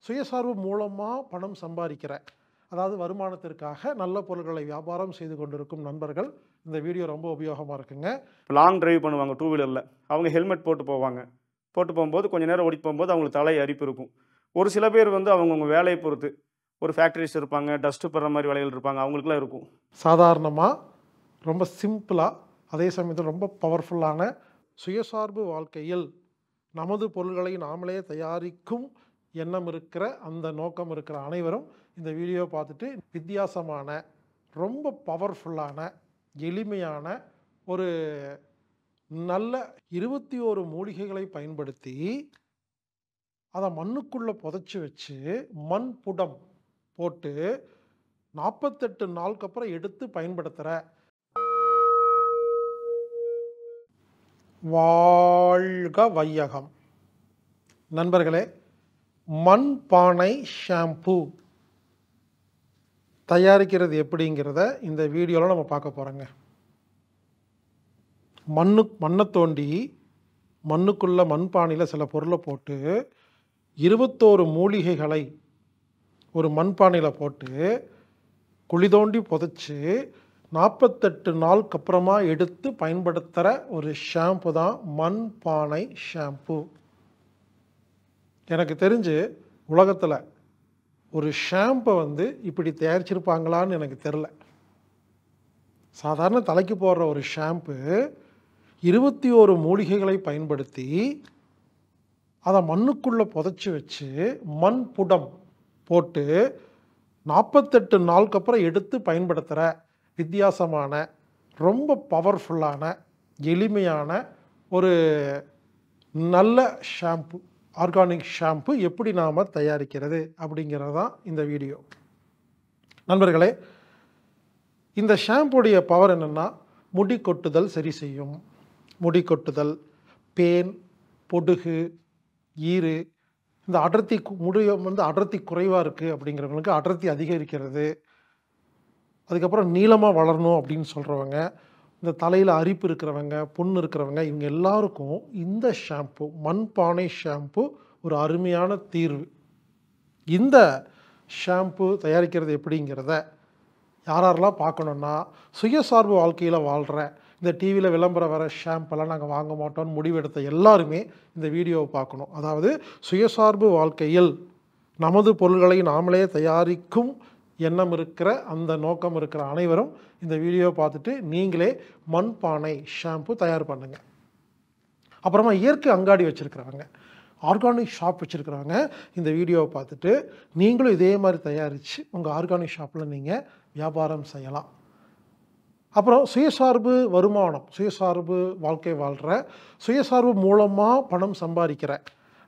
சுயசார்பு மூலமாக பணம் சம்பாதிக்கிற, அதாவது வருமானத்திற்காக நல்ல பொருட்களை வியாபாரம் செய்து கொண்டிருக்கும் நண்பர்கள் இந்த வீடியோ ரொம்ப உபயோகமாக இருக்குங்க. லாங் டிரைவ் பண்ணுவாங்க டூ வீலரில். அவங்க ஹெல்மெட் போட்டு போவாங்க. போட்டு போகும்போது கொஞ்சம் நேரம் ஓடிட்டு போகும்போது அவங்களுக்கு தலை அரிப்பு இருக்கும். ஒரு சில பேர் வந்து அவங்கவுங்க வேலையை பொறுத்து ஒரு ஃபேக்ட்ரிஸ் இருப்பாங்க, டஸ்ட்டு படுற மாதிரி வேலைகள் இருப்பாங்க, அவங்களுக்குலாம் இருக்கும். சாதாரணமாக ரொம்ப சிம்பிளாக, அதே சமயத்தில் ரொம்ப பவர்ஃபுல்லான சுயசார்பு வாழ்க்கையில் நமது பொருள்களை நாமளே தயாரிக்கும் எண்ணம் இருக்கிற, அந்த நோக்கம் இருக்கிற அனைவரும் இந்த வீடியோ பார்த்துட்டு வித்தியாசமான, ரொம்ப பவர்ஃபுல்லான, எளிமையான ஒரு நல்ல 21 மூலிகைகளை பயன்படுத்தி அதை மண்ணுக்குள்ளே புதைச்சி வச்சு மண் புடம் போட்டு 48 நாளுக்கு அப்புறம் எடுத்து பயன்படுத்துகிற வாழ்க வையகம். நண்பர்களே, மண் பானை ஷாம்பு தயாரிக்கிறது எப்படிங்கிறத இந்த வீடியோவில் நம்ம பார்க்க போகிறோங்க. மண்ணை தோண்டி மண்ணுக்குள்ளே மண்பானையில் சில பொருளை போட்டு 21 மூலிகைகளை ஒரு மண்பானையில் போட்டு குழி தோண்டி புதைச்சி 48 நாளுக்கு அப்புறமா எடுத்து பயன்படுத்துகிற ஒரு ஷாம்பு தான் மண் பானை ஷாம்பு. எனக்கு தெரிஞ்சு உலகத்தில் ஒரு ஷாம்பை இப்படி தயாரிச்சிருப்பாங்களான்னு எனக்கு தெரில. சாதாரண தலைக்கு போடுற ஒரு ஷாம்பு 21 மூலிகைகளை பயன்படுத்தி அதை மண்ணுக்குள்ளே புதைச்சி வச்சு மண் புடம் போட்டு 48 நாளுக்கு அப்புறம் எடுத்து பயன்படுத்துகிற வித்தியாசமான, ரொம்ப பவர்ஃபுல்லான, எளிமையான ஒரு நல்ல ஷாம்பு, ஆர்கானிக் ஷாம்பு எப்படி நாம் தயாரிக்கிறது அப்படிங்கிறது தான் இந்த வீடியோ. நண்பர்களே, இந்த ஷாம்புடைய பவர் என்னென்னா, முடி கொட்டுதல் சரி செய்யும். முடி கொட்டுதல், பேன், பொடுகு, ஈறு, இந்த அடர்த்தி முடியும் அடர்த்தி குறைவாக இருக்குது அப்படிங்கிறவங்களுக்கு அடர்த்தி அதிகரிக்கிறது. அதுக்கப்புறம் நீளமாக வளரணும் அப்படின்னு சொல்கிறவங்க, இந்த தலையில் அரிப்பு இருக்கிறவங்க, புண்ணு இருக்கிறவங்க, இவங்க எல்லாருக்கும் இந்த ஷாம்பு, மண்பானை ஷாம்பு ஒரு அருமையான தீர்வு. இந்த ஷாம்பு தயாரிக்கிறது எப்படிங்கிறத யாரெல்லாம் பார்க்கணுன்னா, சுயசார்பு வாழ்க்கையில் வாழ்கிற, இந்த டிவியில் விளம்பரம் வர ஷாம்பெல்லாம் நாங்கள் வாங்க மாட்டோம்னு முடிவெடுத்த எல்லாருமே இந்த வீடியோவை பார்க்கணும். அதாவது சுயசார்பு வாழ்க்கையில் நமது பொருள்களை நாமளே தயாரிக்கும் எண்ணம் இருக்கிற, அந்த நோக்கம் இருக்கிற அனைவரும் இந்த வீடியோவை பார்த்துட்டு நீங்களே மண்பானை ஷாம்பு தயார் பண்ணுங்கள். அப்புறமா இயற்கை அங்காடி வச்சுருக்கிறவங்க, ஆர்கானிக் ஷாப் வச்சுருக்கிறவங்க இந்த வீடியோவை பார்த்துட்டு நீங்களும் இதே மாதிரி தயாரித்து உங்கள் ஆர்கானிக் ஷாப்பில் நீங்கள் வியாபாரம் செய்யலாம். அப்புறம் சுயசார்பு வருமானம், சுயசார்பு வாழ்க்கை வாழ்கிற, சுயசார்பு மூலமாக பணம் சம்பாதிக்கிற,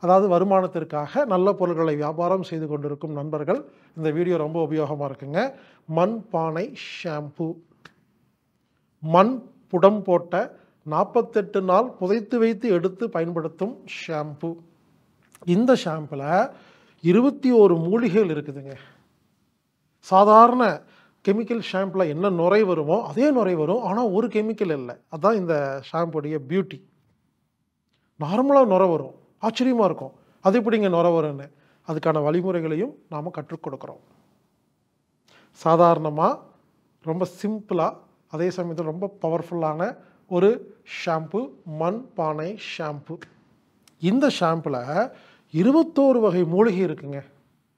அதாவது வருமானத்திற்காக நல்ல பொருட்களை வியாபாரம் செய்து கொண்டிருக்கும் நண்பர்கள் இந்த வீடியோ ரொம்ப உபயோகமாக இருக்குங்க. மண் பானை ஷாம்பு, மண் புடம் போட்ட 48 நாள் புதைத்து வைத்து எடுத்து பயன்படுத்தும் ஷாம்பு. இந்த ஷாம்பில் 21 மூலிகைகள் இருக்குதுங்க. சாதாரண கெமிக்கல் ஷாம்பில் என்ன நுரை வருமோ அதே நுரை வரும், ஆனால் ஒரு கெமிக்கல் இல்லை. அதுதான் இந்த ஷாம்புடைய பியூட்டி. நார்மலாக நுரை வரும், ஆச்சரியமாக இருக்கும். அது எப்படிங்க நுரை வரும்னு அதுக்கான வழிமுறைகளையும் நாம் கற்றுக் கொடுக்குறோம். சாதாரணமாக ரொம்ப சிம்பிளாக, அதே சமயத்தில் ரொம்ப பவர்ஃபுல்லான ஒரு ஷாம்பு, மண் பானை ஷாம்பு. இந்த ஷாம்பில் 21 வகை மூலிகை இருக்குங்க.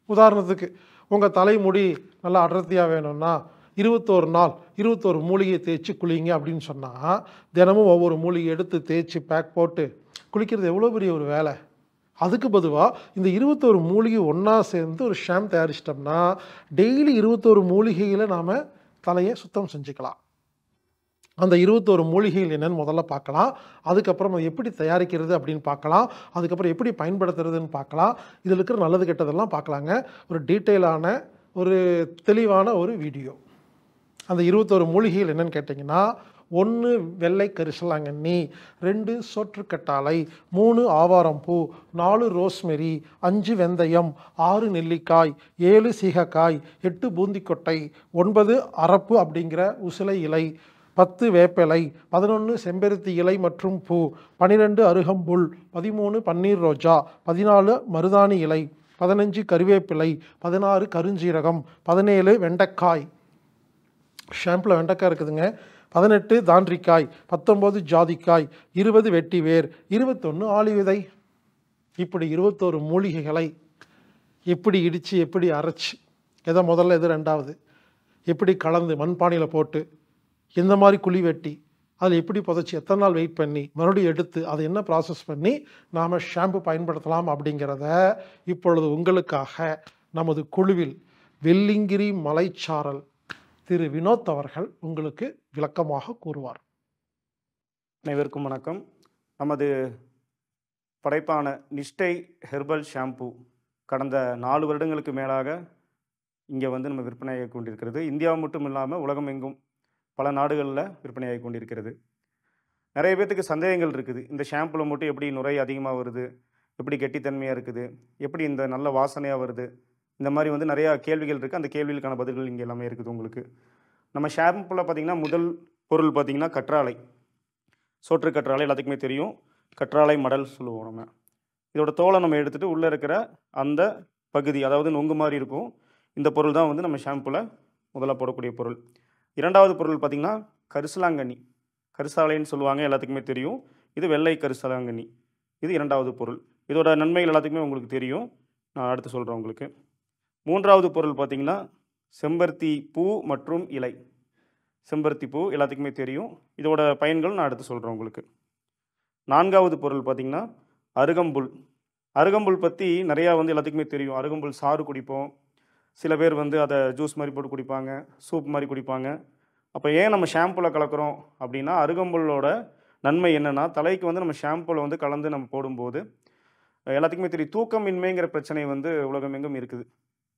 உதாரணத்துக்கு உங்கள் தலைமுடி நல்லா அடர்த்தியாக வேணும்னா 21 நாள் 21 மூலிகையை தேய்ச்சி குளிங்க அப்படின்னு சொன்னால், தினமும் ஒவ்வொரு மூலிகை எடுத்து தேய்ச்சி பேக் போட்டு குளிக்கிறது எவ்வளோ பெரிய ஒரு வேலை. அதுக்கு பொதுவாக இந்த 21 மூலிகை ஒன்றா சேர்ந்து ஒரு ஷாம்பு தயாரிச்சிட்டோம்னா டெய்லி 21 மூலிகைகளை நாம் தலையை சுத்தம் செஞ்சுக்கலாம். அந்த 21 மூலிகைகள் என்னென்னு முதல்ல பார்க்கலாம். அதுக்கப்புறம் அது எப்படி தயாரிக்கிறது அப்படின்னு பார்க்கலாம். அதுக்கப்புறம் எப்படி பயன்படுத்துறதுன்னு பார்க்கலாம். இதில் இருக்கிற நல்லது கெட்டதெல்லாம் பார்க்கலாங்க. ஒரு டீட்டெயிலான, ஒரு தெளிவான ஒரு வீடியோ. அந்த 21 மூலிகைகள் என்னென்னு கேட்டிங்கன்னா, 1 வெள்ளை கரிசலாங்கண்ணி, 2 சோற்றுக்கற்றாழை, 3 ஆவாரம்பூ, 4 ரோஸ்மெரி, 5 வெந்தயம், 6 நெல்லிக்காய், 7 சீகக்காய், 8 பூந்திக்கொட்டை, 9 அரப்பு அப்படிங்கிற உசிலை இலை, 10 வேப்பிலை, 11 செம்பருத்தி இலை மற்றும் பூ, 12 அருகம்புல், 13 பன்னீர் ரோஜா, 14 மருதாணி இலை, 15 கருவேப்பிலை, 16 கருஞ்சீரகம், 17 வெண்டைக்காய், ஷாம்பில் வெண்டைக்காய் இருக்குதுங்க, 18 தாண்டிக்காய், 19 ஜாதிக்காய், 20 வெட்டிவேர், 21 ஆளி விதை. இப்படி 21 மூலிகைகளை எப்படி இடித்து எப்படி அரைச்சி, எதை முதல்ல எது ரெண்டாவது, எப்படி கலந்து மண்பானையில் போட்டு இந்த மாதிரி குழி வெட்டி அதில் எப்படி புதைச்சி எத்தனை நாள் வெயிட் பண்ணி மறுபடியும் எடுத்து அதை என்ன ப்ராசஸ் பண்ணி நாம் ஷாம்பு பயன்படுத்தலாம் அப்படிங்கிறத இப்பொழுது உங்களுக்காக நமது குழுவில் வெள்ளிங்கிரி மலைச்சாரல் திரு வினோத் அவர்கள் உங்களுக்கு விளக்கமாக கூறுவார். அனைவருக்கும் வணக்கம். நமது படைப்பான நிஷ்டை ஹெர்பல் ஷாம்பு கடந்த 4 வருடங்களுக்கு மேலாக இங்கே வந்து நம்ம விற்பனையாகி கொண்டிருக்கிறது. இந்தியா மட்டும் இல்லாமல் உலகம் எங்கும் பல நாடுகளில் விற்பனையாகி கொண்டிருக்கிறது. நிறைய பேர்த்துக்கு சந்தேகங்கள் இருக்குது. இந்த ஷாம்பில் மட்டும் எப்படி நுரை அதிகமாக வருது, எப்படி கெட்டித்தன்மையாக இருக்குது, எப்படி இந்த நல்ல வாசனையாக வருது, இந்த மாதிரி வந்து நிறையா கேள்விகள் இருக்குது. அந்த கேள்விகளுக்கான பதில்கள் இங்கே எல்லாமே இருக்குது உங்களுக்கு. நம்ம ஷாம்பில் பார்த்திங்கன்னா முதல் பொருள் பார்த்திங்கன்னா கற்றாழை. சோற்று கற்றாழை எல்லாத்துக்குமே தெரியும். கற்றாழை மடல் சொல்லுவோம் நம்ம. இதோட தோலை நம்ம எடுத்துகிட்டு உள்ளே இருக்கிற அந்த பகுதி, அதாவது நொங்கு மாதிரி இருக்கும், இந்த பொருள் தான் வந்து நம்ம ஷாம்பில் முதல்ல போடக்கூடிய பொருள். இரண்டாவது பொருள் பார்த்திங்கன்னா கரிசலாங்கண்ணி. கரிசாலைன்னு சொல்லுவாங்க, எல்லாத்துக்குமே தெரியும். இது வெள்ளை கரிசலாங்கண்ணி. இது இரண்டாவது பொருள். இதோட நன்மைகள் எல்லாத்துக்குமே உங்களுக்கு தெரியும், நான் அடுத்து சொல்கிறேன் உங்களுக்கு. மூன்றாவது பொருள் பார்த்திங்கன்னா செம்பருத்தி பூ மற்றும் இலை. செம்பருத்தி பூ எல்லாத்துக்குமே தெரியும். இதோட பயன்கள் நான் அடுத்து சொல்கிறேன் உங்களுக்கு. நான்காவது பொருள் பார்த்திங்கன்னா அருகம்புல். அருகம்புல் பற்றி நிறையா வந்து எல்லாத்துக்குமே தெரியும். அருகம்புல் சாறு குடிப்போம், சில பேர் வந்து அதை ஜூஸ் மாதிரி போட்டு குடிப்பாங்க, சூப் மாதிரி குடிப்பாங்க. அப்போ ஏன் நம்ம ஷாம்புவில் கலக்கிறோம் அப்படின்னா, அருகம்புல்லோட நன்மை என்னென்னா, தலைக்கு வந்து நம்ம ஷாம்புவில் வந்து கலந்து நம்ம போடும்போது எல்லாத்துக்குமே தெரியும், தூக்கமின்மைங்கிற பிரச்சனை வந்து உலகமெங்கும் இருக்குது.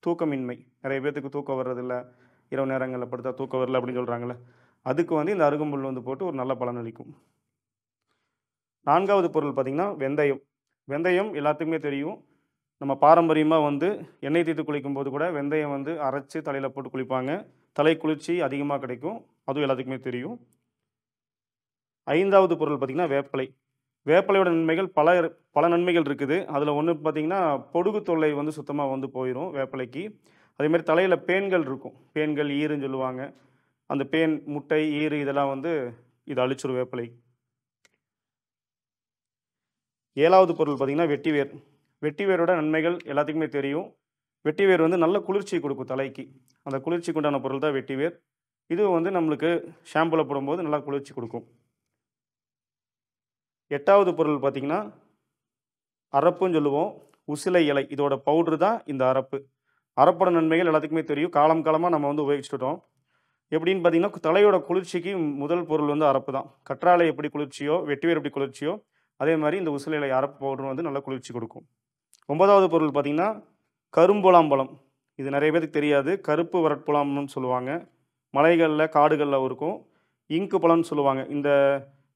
தூக்கமின்மை, நிறைய பேர்த்துக்கு தூக்கம் வர்றதில்ல, இரவு நேரங்களில் படுத்தா தூக்கம் வரல அப்படின்னு சொல்கிறாங்களே, அதுக்கு வந்து இந்த அருகம்புல் வந்து போட்டு ஒரு நல்ல பலன் அளிக்கும். நான்காவது பொருள் பார்த்திங்கன்னா வெந்தயம். வெந்தயம் எல்லாத்துக்குமே தெரியும். நம்ம பாரம்பரியமாக வந்து எண்ணெய் தேய்த்து குளிக்கும்போது கூட வெந்தயம் வந்து அரைச்சி தலையில் போட்டு குளிப்பாங்க. தலை குளிர்ச்சி அதிகமாக கிடைக்கும், அதுவும் எல்லாத்துக்குமே தெரியும். ஐந்தாவது பொருள் பார்த்திங்கன்னா வேப்பிலை. வேப்பிலையோட நன்மைகள் பல நன்மைகள் இருக்குது. அதில் ஒன்று பார்த்திங்கன்னா பொடுகு தொல்லை வந்து சுத்தமாக வந்து போயிடும் வேப்பிலைக்கு. அதேமாதிரி தலையில் பேன்கள் இருக்கும், பேன்கள் ஈருன்னு சொல்லுவாங்க, அந்த பேன் முட்டை ஈரு இதெல்லாம் வந்து இது அழிச்சிரும் வேப்பிலை. ஏழாவது பொருள் பார்த்திங்கன்னா வெட்டிவேர். வெட்டிவேரோட நன்மைகள் எல்லாத்துக்குமே தெரியும். வெட்டிவேர் வந்து நல்ல குளிர்ச்சி கொடுக்கும் தலைக்கு. அந்த குளிர்ச்சிக்கு உண்டான பொருள் தான் வெட்டிவேர். இது வந்து நம்மளுக்கு ஷாம்புவில் போடும்போது நல்லா குளிர்ச்சி கொடுக்கும். எட்டாவது பொருள் பார்த்திங்கன்னா அரப்புன்னு சொல்லுவோம், உசிலை இலை. இதோட பவுட்ரு தான் இந்த அரப்பு. அரப்போட நன்மைகள் எல்லாத்துக்குமே தெரியும். காலம் காலமாக நம்ம வந்து உபயோகிச்சுட்டோம். எப்படின்னு பார்த்திங்கன்னா தலையோட குளிர்ச்சிக்கு முதல் பொருள் வந்து அரப்பு தான். கற்றாழை எப்படி குளிர்ச்சியோ, வெட்டிவேர் எப்படி குளிர்ச்சியோ, அதே மாதிரி இந்த உசிலை இலை அரப்பு பவுட்ரு வந்து நல்லா குளிர்ச்சி கொடுக்கும். 9வது பொருள் பார்த்திங்கன்னா கரும்புலாம்பழம். இது நிறைய பேருக்கு தெரியாது. கருப்பு வரட்புலாம்னு சொல்லுவாங்க. மலைகளில் காடுகளில் இருக்கும். இங்கு பழம்னு சொல்லுவாங்க. இந்த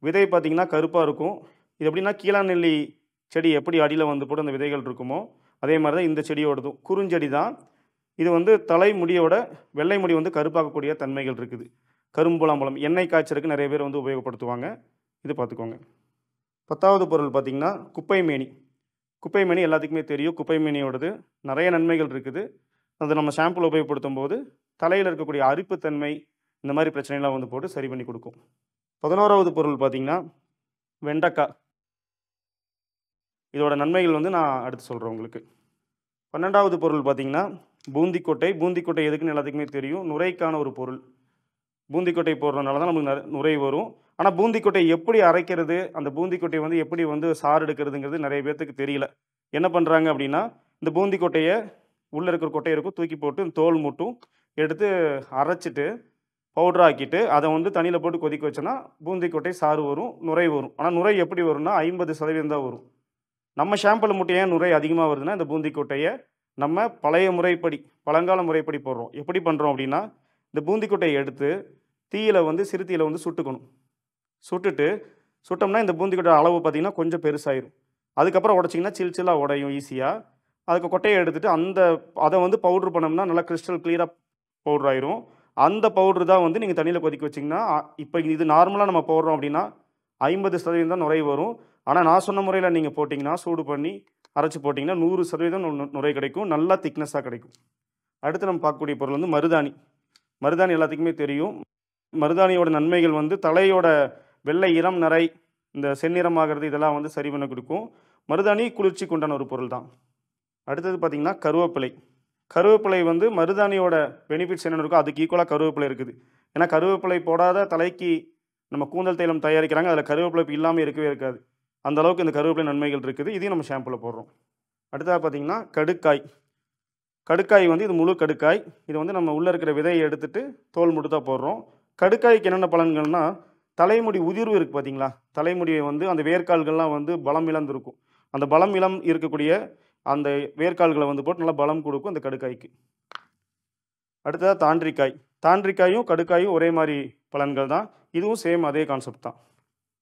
விதை பார்த்திங்கன்னா கருப்பாக இருக்கும். இது எப்படின்னா கீழாநெல்லி செடி எப்படி அடியில் வந்து போட்டு அந்த விதைகள் இருக்குமோ, அதே மாதிரி தான் இந்த செடியோடதும். குறுஞ்செடி தான் இது. வந்து தலை முடியோட வெள்ளை முடி வந்து கருப்பாக்கக்கூடிய தன்மைகள் இருக்குது. கரும்புலாம்பழம் எண்ணெய் காய்ச்சலுக்கு நிறைய பேர் வந்து உபயோகப்படுத்துவாங்க. இது பார்த்துக்கோங்க. 10வது பொருள் பார்த்திங்கன்னா குப்பைமேனி. குப்பைமேனி எல்லாத்துக்குமே தெரியும். குப்பைமேனியோடது நிறைய நன்மைகள் இருக்குது. அது நம்ம ஷாம்புவில் உபயோகப்படுத்தும் போது தலையில் இருக்கக்கூடிய அரிப்புத்தன்மை இந்த மாதிரி பிரச்சனைலாம் வந்து போட்டு சரி பண்ணி கொடுக்கும். 11வது பொருள் பார்த்திங்கன்னா வெண்டைக்காய். இதோட நன்மைகள் வந்து நான் அடுத்து சொல்கிறேன் உங்களுக்கு. 12வது பொருள் பார்த்திங்கன்னா பூந்திக்கொட்டை. பூந்திக்கொட்டை எதுக்குன்னு எல்லாத்துக்குமே தெரியும், நுரைக்கான ஒரு பொருள். பூந்திக்கொட்டை போடுறதுனால தான் நமக்கு நுரை வரும். ஆனால் பூந்திக்கொட்டை எப்படி அரைக்கிறது, அந்த பூந்திக்கொட்டையை வந்து எப்படி வந்து சாறு எடுக்கிறதுங்கிறது நிறைய பேர்த்துக்கு தெரியல. என்ன பண்ணுறாங்க அப்படின்னா, இந்த பூந்திக்கொட்டையை உள்ளே இருக்கிற கொட்டையை இருக்கும் தூக்கி போட்டு தோல் மட்டும் எடுத்து அரைச்சிட்டு பவுடர் ஆக்கிட்டு அதை வந்து தண்ணியில் போட்டு கொதிக்க வச்சோன்னா பூந்திக்கொட்டை சாறு வரும், நுரை வரும். ஆனால் நுரை எப்படி வரும்னா 50% தான் வரும். நம்ம ஷாம்பில் மட்டும் ஏன் நுரை அதிகமாக வருதுன்னா, இந்த பூந்திக்கொட்டையை நம்ம பழைய முறைப்படி பழங்கால முறைப்படி போடுறோம். எப்படி பண்ணுறோம் அப்படின்னா, இந்த பூந்திக்கொட்டையை எடுத்து தீயில் வந்து சிறு தீயில் வந்து சுட்டுக்கணும். சுட்டோம்னா இந்த பூந்திக்கொட்டை அளவு பார்த்திங்கன்னா கொஞ்சம் பெருசாயிரும். அதுக்கப்புறம் உடைச்சிங்கன்னா சில்லாக உடையும் ஈஸியாக. அதுக்கு கொட்டையை எடுத்துகிட்டு அதை வந்து பவுட்ரு பண்ணோம்னா நல்லா கிறிஸ்டல் கிளியராக பவுட்ரு ஆயிரும். அந்த பவுட்ரு தான் வந்து நீங்கள் தண்ணியில் கொதிக்க வச்சிங்கன்னா, இப்போ இது நார்மலாக நம்ம போடுறோம் அப்படின்னா 50% தான் நுரை வரும். ஆனால் நான் சொன்ன முறையில் நீங்கள் போட்டிங்கன்னா, சூடு பண்ணி அரைச்சி போட்டிங்கன்னா 100% நுரை கிடைக்கும், நல்லா திக்னஸாக கிடைக்கும். அடுத்து நம்ம பார்க்கக்கூடிய பொருள் வந்து மருதாணி. மருதாணி எல்லாத்துக்குமே தெரியும். மருதாணியோட நன்மைகள் வந்து தலையோட வெள்ளை இளம் நிறை, இந்த செந்நிறமாகிறது இதெல்லாம் வந்து சரி பண்ண கொடுக்கும். மருதாணி குளிர்ச்சிக்கு உண்டான ஒரு பொருள் தான். அடுத்தது பார்த்தீங்கன்னா கருவேப்பிலை. கருவேப்பிலை வந்து மருதாணியோட பெனிஃபிட்ஸ் என்னென்ன இருக்கோ அதுக்கு ஈக்குவலாக கருவேப்பிலை இருக்குது. ஏன்னா கருவேப்பிலை போடாத தலைக்கு நம்ம கூந்தல் தைலம் தயாரிக்கிறாங்க, அதில் கருவேப்பிலை இல்லாமல் இருக்கவே இருக்காது. அந்த அளவுக்கு இந்த கருவேப்பிலை நன்மைகள் இருக்குது. இதையும் நம்ம ஷாம்புவில் போடுறோம். அடுத்ததாக பார்த்தீங்கன்னா கடுக்காய். கடுக்காய் வந்து இது முழு கடுக்காய். இது வந்து நம்ம உள்ளே இருக்கிற விதையை எடுத்துட்டு தோல் மட்டும் தான் போடுறோம். கடுக்காய்க்கு என்னென்ன பலன்கள்னா, தலைமுடி உதிர்வு இருக்குது பார்த்தீங்களா, தலைமுடியை வந்து அந்த வேர்க்கால்கள்லாம் வந்து பலம் இழந்திருக்கும். அந்த பலம் இருக்கக்கூடிய அந்த வேர்க்கால்களை வந்து போட்டு நல்லா பலம் கொடுக்கும் அந்த கடுக்காய்க்கு. அடுத்ததாக தாண்டிக்காய். தாண்டிக்காயும் கடுக்காயும் ஒரே மாதிரி பலன்கள் தான். இதுவும் சேம் அதே கான்செப்ட் தான்.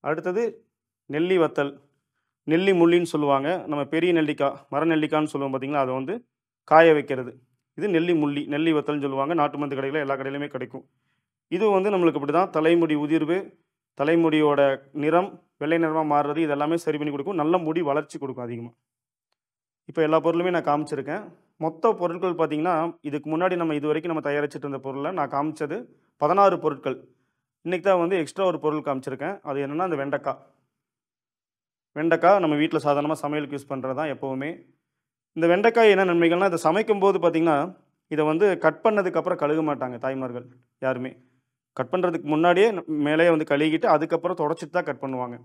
அடுத்தது நெல்லி வத்தல். நெல்லி முள்ளின்னு சொல்லுவாங்க. நம்ம பெரிய நெல்லிக்காய், மர நெல்லிக்காய்ன்னு சொல்லுவோம் பார்த்தீங்களா, அதை வந்து காய வைக்கிறது. இது நெல்லி முள்ளி, நெல்லி வத்தல்னு சொல்லுவாங்க. நாட்டு மருந்து கடையில் எல்லா கடையிலுமே கிடைக்கும். இது வந்து நம்மளுக்கு இப்படி தான் தலைமுடி உதிர்வு, தலைமுடியோட நிறம் வெள்ளை நிறமாக மாறுறது, இது எல்லாமே சரி பண்ணி கொடுக்கும். நல்ல முடி வளர்ச்சி கொடுக்கும் அதிகமாக. இப்போ எல்லா பொருளுமே நான் காமிச்சிருக்கேன். மொத்த பொருட்கள் பார்த்தீங்கன்னா, இதுக்கு முன்னாடி நம்ம இது வரைக்கும் நம்ம தயாரிச்சுட்டு இருந்த பொருளை நான் காமிச்சது 16 பொருட்கள். இன்றைக்கி தான் வந்து எக்ஸ்ட்ரா ஒரு பொருள் காமிச்சிருக்கேன். அது என்னென்னா அந்த வெண்டைக்காய். வெண்டைக்காய் நம்ம வீட்டில் சாதாரணமாக சமையலுக்கு யூஸ் பண்ணுறது தான் எப்போவுமே. இந்த வெண்டைக்காய் என்ன நன்மைகள்னால், இதை சமைக்கும் போது பார்த்திங்கன்னா, இதை வந்து கட் பண்ணதுக்கப்புறம் கழுக மாட்டாங்க தாய்மார்கள் யாருமே. கட் பண்ணுறதுக்கு முன்னாடியே மேலே வந்து கழுகிட்டு அதுக்கப்புறம் தொடச்சிட்டு தான் கட் பண்ணுவாங்க.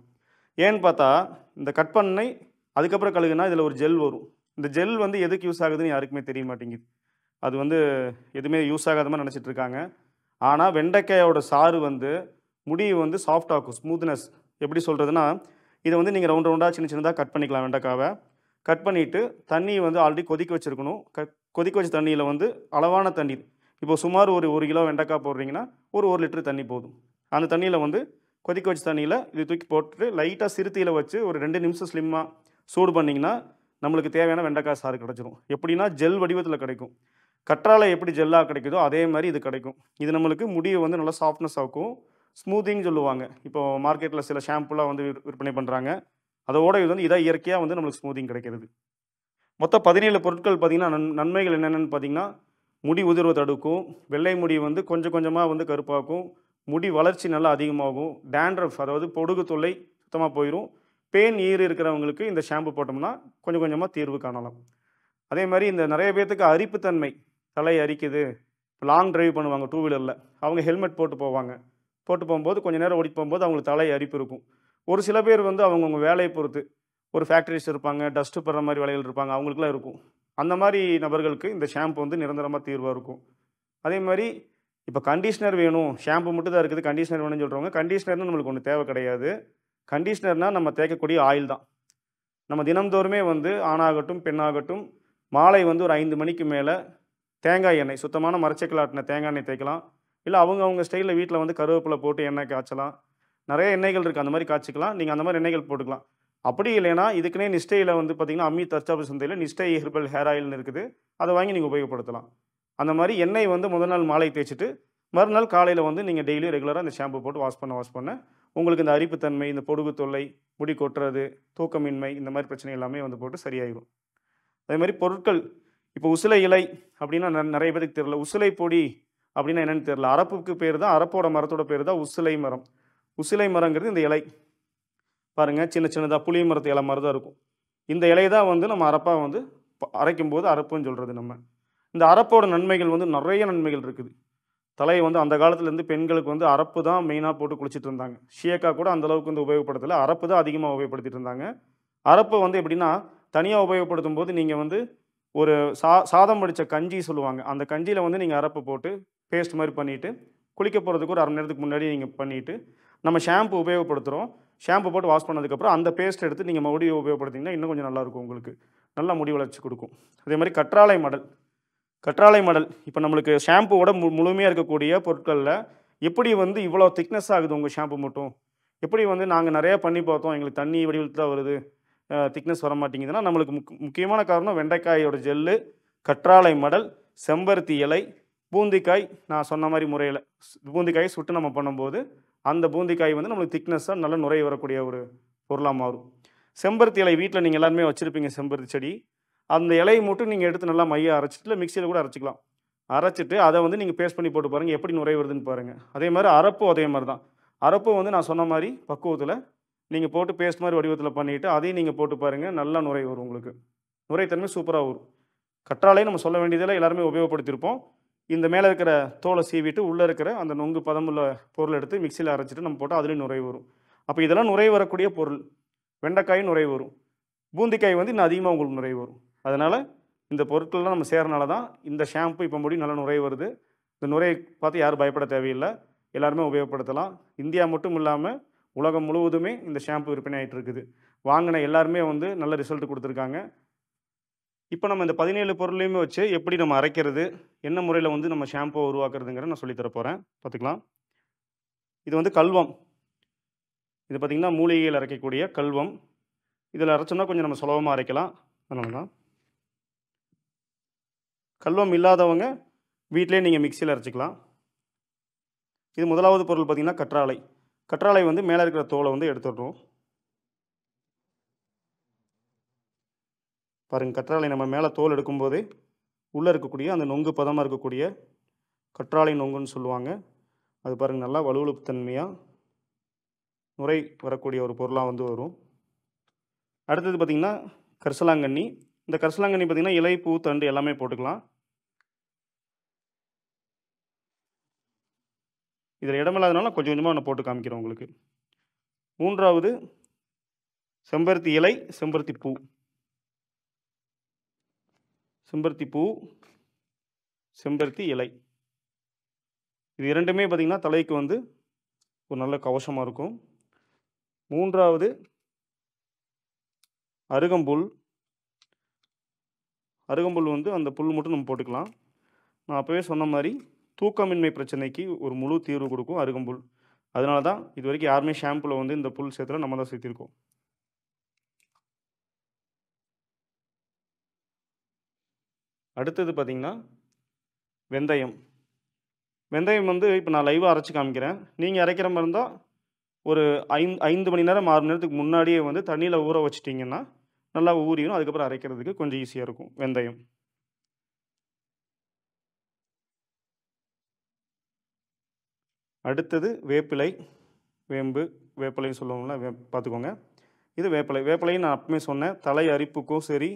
ஏன்னு பார்த்தா, இந்த கட் பண்ணை அதுக்கப்புறம் கழுகுனா இதில் ஒரு ஜெல் வரும். இந்த ஜெல் வந்து எதுக்கு யூஸ் ஆகுதுன்னு யாருக்குமே தெரிய மாட்டேங்குது. அது வந்து எதுவுமே யூஸ் ஆகாத மாதிரி நினச்சிட்டு இருக்காங்க. ஆனால் வெண்டைக்காயோட சாறு வந்து முடியை வந்து சாஃப்ட் ஆக்கும், ஸ்மூத்னஸ். எப்படி சொல்கிறதுனா, இதை வந்து நீங்கள் ரவுண்ட் ரவுண்டாக சின்ன சின்னதாக கட் பண்ணிக்கலாம். வெண்டைக்காவை கட் பண்ணிவிட்டு தண்ணியை வந்து ஆல்ரெடி கொதிக்க வச்சுருக்கணும். கொதிக்க வச்ச தண்ணியில் வந்து அளவான தண்ணீர், இப்போ சுமார் ஒரு 1 கிலோ வெண்டைக்காய் போடுறீங்கன்னா ஒரு 1 லிட்டர் தண்ணி போதும். அந்த தண்ணியில் வந்து கொதிக்க வச்ச தண்ணியில் இது தூக்கி போட்டுட்டு லைட்டாக சிறுத்தீயில் வச்சு ஒரு 2 நிமிஷம் ஸ்லிம்மாக சூடு பண்ணிங்கன்னா நம்மளுக்கு தேவையான வெண்டைக்காய் சாறு கிடச்சிரும். எப்படின்னா ஜெல் வடிவத்தில் கிடைக்கும். கற்றாழை எப்படி ஜெல்லாக கிடைக்குதோ அதே மாதிரி இது கிடைக்கும். இது நம்மளுக்கு முடியை வந்து நல்லா சாஃப்ட்னஸ் ஆக்கும், ஸ்மூத்திங் சொல்லுவாங்க. இப்போ மார்க்கெட்டில் சில ஷாம்புலாம் வந்து விற்பனை பண்ணுறாங்க. அதோட இது வந்து இதாக இயற்கையாக வந்து நம்மளுக்கு ஸ்மூத்திங் கிடைக்கிறது. மொத்தம் 17 பொருட்கள் பார்த்திங்கன்னா நன்மைகள் என்னென்னு பார்த்தீங்கன்னா, முடி உதிர்வை தடுக்கும், வெள்ளை முடி வந்து கொஞ்சம் கொஞ்சமாக வந்து கருப்பாக்கும், முடி வளர்ச்சி நல்லா அதிகமாகும், டேண்ட்ரஃப் அதாவது பொடுகு தொல்லை சுத்தமாக போயிடும், பேன் ஈறு இருக்கிறவங்களுக்கு இந்த ஷாம்பு போட்டோம்னா கொஞ்சம் கொஞ்சமாக தீர்வு காணலாம். அதே மாதிரி இந்த நிறைய பேர்த்துக்கு அரிப்புத்தன்மை, தலை அரிக்குது, லாங் டிரைவ் பண்ணுவாங்க 2 வீலரில், அவங்க ஹெல்மெட் போட்டு போவாங்க. போட்டு போகும்போது கொஞ்சம் நேரம் ஓடி போகும்போது அவங்களுக்கு தலை அரிப்பு இருக்கும். ஒரு சில பேர் வந்து அவங்கவுங்க வேலையை பொறுத்து ஒரு ஃபேக்ட்ரிஸ் இருப்பாங்க, டஸ்ட்டு படுற மாதிரி வேலைகள் இருப்பாங்க, அவங்களுக்குலாம் இருக்கும். அந்த மாதிரி நபர்களுக்கு இந்த ஷாம்பு வந்து நிரந்தரமாக தீர்வாக இருக்கும். அதே மாதிரி இப்போ கண்டிஷ்னர் வேணும், ஷாம்பு மட்டும் தான் இருக்குது, கண்டிஷ்னர் வேணும்னு சொல்கிறவங்க, கண்டிஷ்னர்னு நம்மளுக்கு ஒன்று தேவை கிடையாது. கண்டிஷ்னர்னால் நம்ம தேய்க்கக்கூடிய ஆயில் தான். நம்ம தினம்தோறுமே வந்து ஆணாகட்டும் பெண்ணாகட்டும் மாலை வந்து ஒரு 5 மணிக்கு மேலே தேங்காய் எண்ணெய், சுத்தமான மரச்செக்கில் ஆட்டின தேங்காய் எண்ணெய் தேய்க்கலாம். இல்லை அவங்க ஸ்டைலில் வீட்டில் வந்து கருவேப்பிலை போட்டு எண்ணெய் காய்ச்சலாம். நிறைய எண்ணெய்கள் இருக்குது, அந்த மாதிரி காய்ச்சிக்கலாம். நீங்கள் அந்த மாதிரி எண்ணெய்கள் போட்டுக்கலாம். அப்படி இல்லைன்னா இதுக்குன்னே நிஷ்டையில் வந்து பார்த்திங்கன்னா அம்மி தற்சாப்பு சந்தையில் நிஷ்டை ஹெர்பல் ஹேர் ஆயில்னு இருக்குது, அதை வாங்கி நீங்கள் உபயோகப்படுத்தலாம். அந்த மாதிரி எண்ணெய் வந்து முதல் நாள் மாலை தேய்ச்சிட்டு மறுநாள் காலையில் வந்து நீங்கள் டெய்லியும் ரெகுலராக இந்த ஷாம்பு போட்டு வாஷ் பண்ண உங்களுக்கு இந்த அரிப்புத்தன்மை, இந்த பொடுகு தொல்லை, முடி கொட்டுறது, தூக்கமின்மை, இந்த மாதிரி பிரச்சனை எல்லாமே வந்து போட்டு சரியாயிடும். அதே மாதிரி பொருட்கள், இப்போ உசிலை இலை அப்படின்னா நிறைய பேருக்கு தெரியல. உசிலை பொடி அப்படின்னா என்னென்னு தெரியல. அரப்புக்கு பேர் தான், அரப்போட மரத்தோட பேர் தான் உசிலை மரம். உசிலை மரங்கிறது இந்த இலை பாருங்கள், சின்ன சின்னதாக புளிய மரத்து இலை மாதிரி தான் இருக்கும். இந்த இலையை தான் வந்து நம்ம அரப்பாக வந்து அரைக்கும் போது அரப்புன்னு சொல்கிறது. நம்ம இந்த அரப்போட நன்மைகள் வந்து நிறைய நன்மைகள் இருக்குது. தலையை வந்து அந்த காலத்துலேருந்து பெண்களுக்கு வந்து அரப்பு தான் மெயினாக போட்டு குளிச்சுட்டு இருந்தாங்க. ஷியக்கா கூட அந்தளவுக்கு வந்து உபயோகப்படுத்தலை, அரப்பு தான் அதிகமாக உபயோகப்படுத்திட்டு இருந்தாங்க. அரப்பை வந்து எப்படின்னா தனியாக உபயோகப்படுத்தும் போது நீங்கள் வந்து ஒரு சாதம் வடித்த கஞ்சி சொல்லுவாங்க, அந்த கஞ்சியில் வந்து நீங்கள் அரப்பு போட்டு பேஸ்ட் மாதிரி பண்ணிவிட்டு குளிக்க போகிறதுக்கு ஒரு 1/2 மணி நேரத்துக்கு முன்னாடி நீங்கள் பண்ணிவிட்டு நம்ம ஷாம்பு உபயோகப்படுத்துகிறோம். ஷாம்பு போட்டு வாஷ் பண்ணதுக்கப்புறம் அந்த பேஸ்ட் எடுத்து நீங்கள் மறுபடியும் உபயோகப்படுத்திங்கன்னா இன்னும் கொஞ்சம் நல்லாயிருக்கும், உங்களுக்கு நல்லா முடி வளர்ச்சி கொடுக்கும். அதே மாதிரி கற்றாழை மடல். கற்றாழை மடல் இப்போ நம்மளுக்கு ஷாம்புவோட முழுமையாக இருக்கக்கூடிய பொருட்களில் எப்படி வந்து இவ்வளோ திக்னஸ் ஆகுது உங்கள் ஷாம்பு மட்டும், எப்படி வந்து நாங்கள் நிறையா பண்ணி பார்த்தோம் எங்களுக்கு தண்ணி வடிவில் தான் வருது, திக்னஸ் வர மாட்டேங்குதுன்னா நம்மளுக்கு முக்கியமான காரணம் வெண்டைக்காயோட ஜெல்லு, கற்றாழை மடல், செம்பருத்தி இலை, பூந்திக்காய். நான் சொன்ன மாதிரி முறையில் பூந்திக்காயை சுட்டு நம்ம பண்ணும்போது அந்த பூந்திக்காய் வந்து நம்மளுக்கு திக்னஸாக நல்ல நுரை வரக்கூடிய ஒரு பொருளாக மாறும். செம்பருத்தி இலை வீட்டில் நீங்கள் எல்லாருமே வச்சுருப்பீங்க செம்பருத்தி செடி. அந்த இலையை மட்டும் நீங்கள் எடுத்து நல்லா மைய அரைச்சிட்டு, இல்லை மிக்சியில் கூட அரைச்சிக்கலாம். அரைச்சிட்டு அதை வந்து நீங்கள் பேஸ்ட் பண்ணி போட்டு பாருங்கள், எப்படி நுரை வருதுன்னு பாருங்கள். அதே மாதிரி அரப்பும் அதே மாதிரி தான். அரப்பும் வந்து நான் சொன்ன மாதிரி பக்குவத்தில் நீங்கள் போட்டு பேஸ்ட் மாதிரி வடிவத்தில் பண்ணிவிட்டு அதையும் நீங்கள் போட்டு பாருங்கள், நல்லா நுரை வரும் உங்களுக்கு. நுரைத்தன்மை சூப்பராக வரும். கற்றாழையும் நம்ம சொல்ல வேண்டியதில் எல்லாருமே உபயோகப்படுத்தியிருப்போம். இந்த மேலே இருக்கிற தோலை சீவிட்டு உள்ளே இருக்கிற அந்த நொங்கு பதமுள்ள பொருள் எடுத்து மிக்சியில் அரைச்சிட்டு நம்ம போட்டால் அதுலேயும் நுரை வரும். அப்போ இதெல்லாம் நுரை வரக்கூடிய பொருள். வெண்டைக்காயும் நுரை வரும். பூந்திக்காய் வந்து இன்னும் அதிகமாக உங்களுக்கு நுரை வரும். அதனால் இந்த பொருட்கள்லாம் நம்ம சேர்றனால தான் இந்த ஷாம்பு இப்போ முடி நல்லா நுரை வருது. இந்த நுரையை பார்த்து யாரும் பயப்பட தேவையில்லை, எல்லாருமே உபயோகப்படுத்தலாம். இந்தியா மட்டும் இல்லாமல் உலகம் முழுவதுமே இந்த ஷாம்பு விற்பனை ஆகிட்டு இருக்குது. வாங்கின எல்லாருமே வந்து நல்ல ரிசல்ட் கொடுத்துருக்காங்க. இப்போ நம்ம இந்த 17 பொருளையுமே வச்சு எப்படி நம்ம அரைக்கிறது, என்ன முறையில் வந்து நம்ம ஷாம்புவை உருவாக்குறதுங்கிற நான் சொல்லித்தர போகிறேன். பார்த்துக்கலாம். இது வந்து கல்வம். இது பார்த்திங்கன்னா மூலிகையில் அரைக்கக்கூடிய கல்வம். இதில் அரைச்சோம்னா கொஞ்சம் நம்ம சுலபமாக அரைக்கலாம். அதனால தான் கல்வம் இல்லாதவங்க வீட்டிலே நீங்கள் மிக்சியில் அரைச்சிக்கலாம். இது முதலாவது பொருள் பார்த்திங்கன்னா கற்றாழை. கற்றாழை வந்து மேலே இருக்கிற தோலை வந்து எடுத்துடுறோம். பாருங்கள், கற்றாழை நம்ம மேலே தோல் எடுக்கும்போதே உள்ளே இருக்கக்கூடிய அந்த நொங்கு பதமாக இருக்கக்கூடிய கற்றாழை நொங்குன்னு சொல்லுவாங்க. அது பாருங்கள் நல்லா வலுவழுப்பு தன்மையாக நுரை வரக்கூடிய ஒரு பொருளாக வந்து வரும். அடுத்தது பார்த்திங்கன்னா கரிசலாங்கண்ணி. இந்த கரிசலாங்கண்ணி பார்த்திங்கன்னா இலை, பூ, தண்டு எல்லாமே போட்டுக்கலாம். இதில் இடமில்லாதனால கொஞ்சம் கொஞ்சமாக நான் போட்டு காமிக்கிறேன் உங்களுக்கு. மூன்றாவது செம்பருத்தி இலை, செம்பருத்தி பூ. செம்பருத்தி பூ, செம்பருத்தி இலை, இது இரண்டுமே பார்த்திங்கன்னா தலைக்கு வந்து ஒரு நல்ல கவசமாக இருக்கும். மூன்றாவது அருகம்புல். அருகம்புல் வந்து அந்த புல் மட்டும் நம்ம போட்டுக்கலாம். நான் அப்போவே சொன்ன மாதிரி தூக்கமின்மை பிரச்சனைக்கு ஒரு முழு தீர்வு கொடுக்கும் அருகம்புல். அதனால தான் இது வரைக்கும் யாருமே ஷாம்புவில் வந்து இந்த புல் சேர்த்துல நம்ம தான் சேர்த்திருக்கோம். அடுத்தது பார்த்திங்கன்னா வெந்தயம். வெந்தயம் வந்து இப்போ நான் லைவாக அரைச்சி காமிக்கிறேன். நீங்கள் அரைக்கிற மாதிரி இருந்தால் ஒரு 5 மணி நேரம் 6 மணி நேரத்துக்கு முன்னாடியே வந்து தண்ணியில் ஊற வச்சிட்டிங்கன்னா நல்லா ஊறிடும். அதுக்கப்புறம் அரைக்கிறதுக்கு கொஞ்சம் ஈஸியாக இருக்கும் வெந்தயம். அடுத்தது வேப்பிலை, வேம்பு, வேப்பிலைன்னு சொல்லுவோம்ல, பார்த்துக்கோங்க. இது வேப்பிலை. வேப்பிலையும் நான் அப்பவுமே சொன்னேன், தலை அரிப்புக்கும் சரி,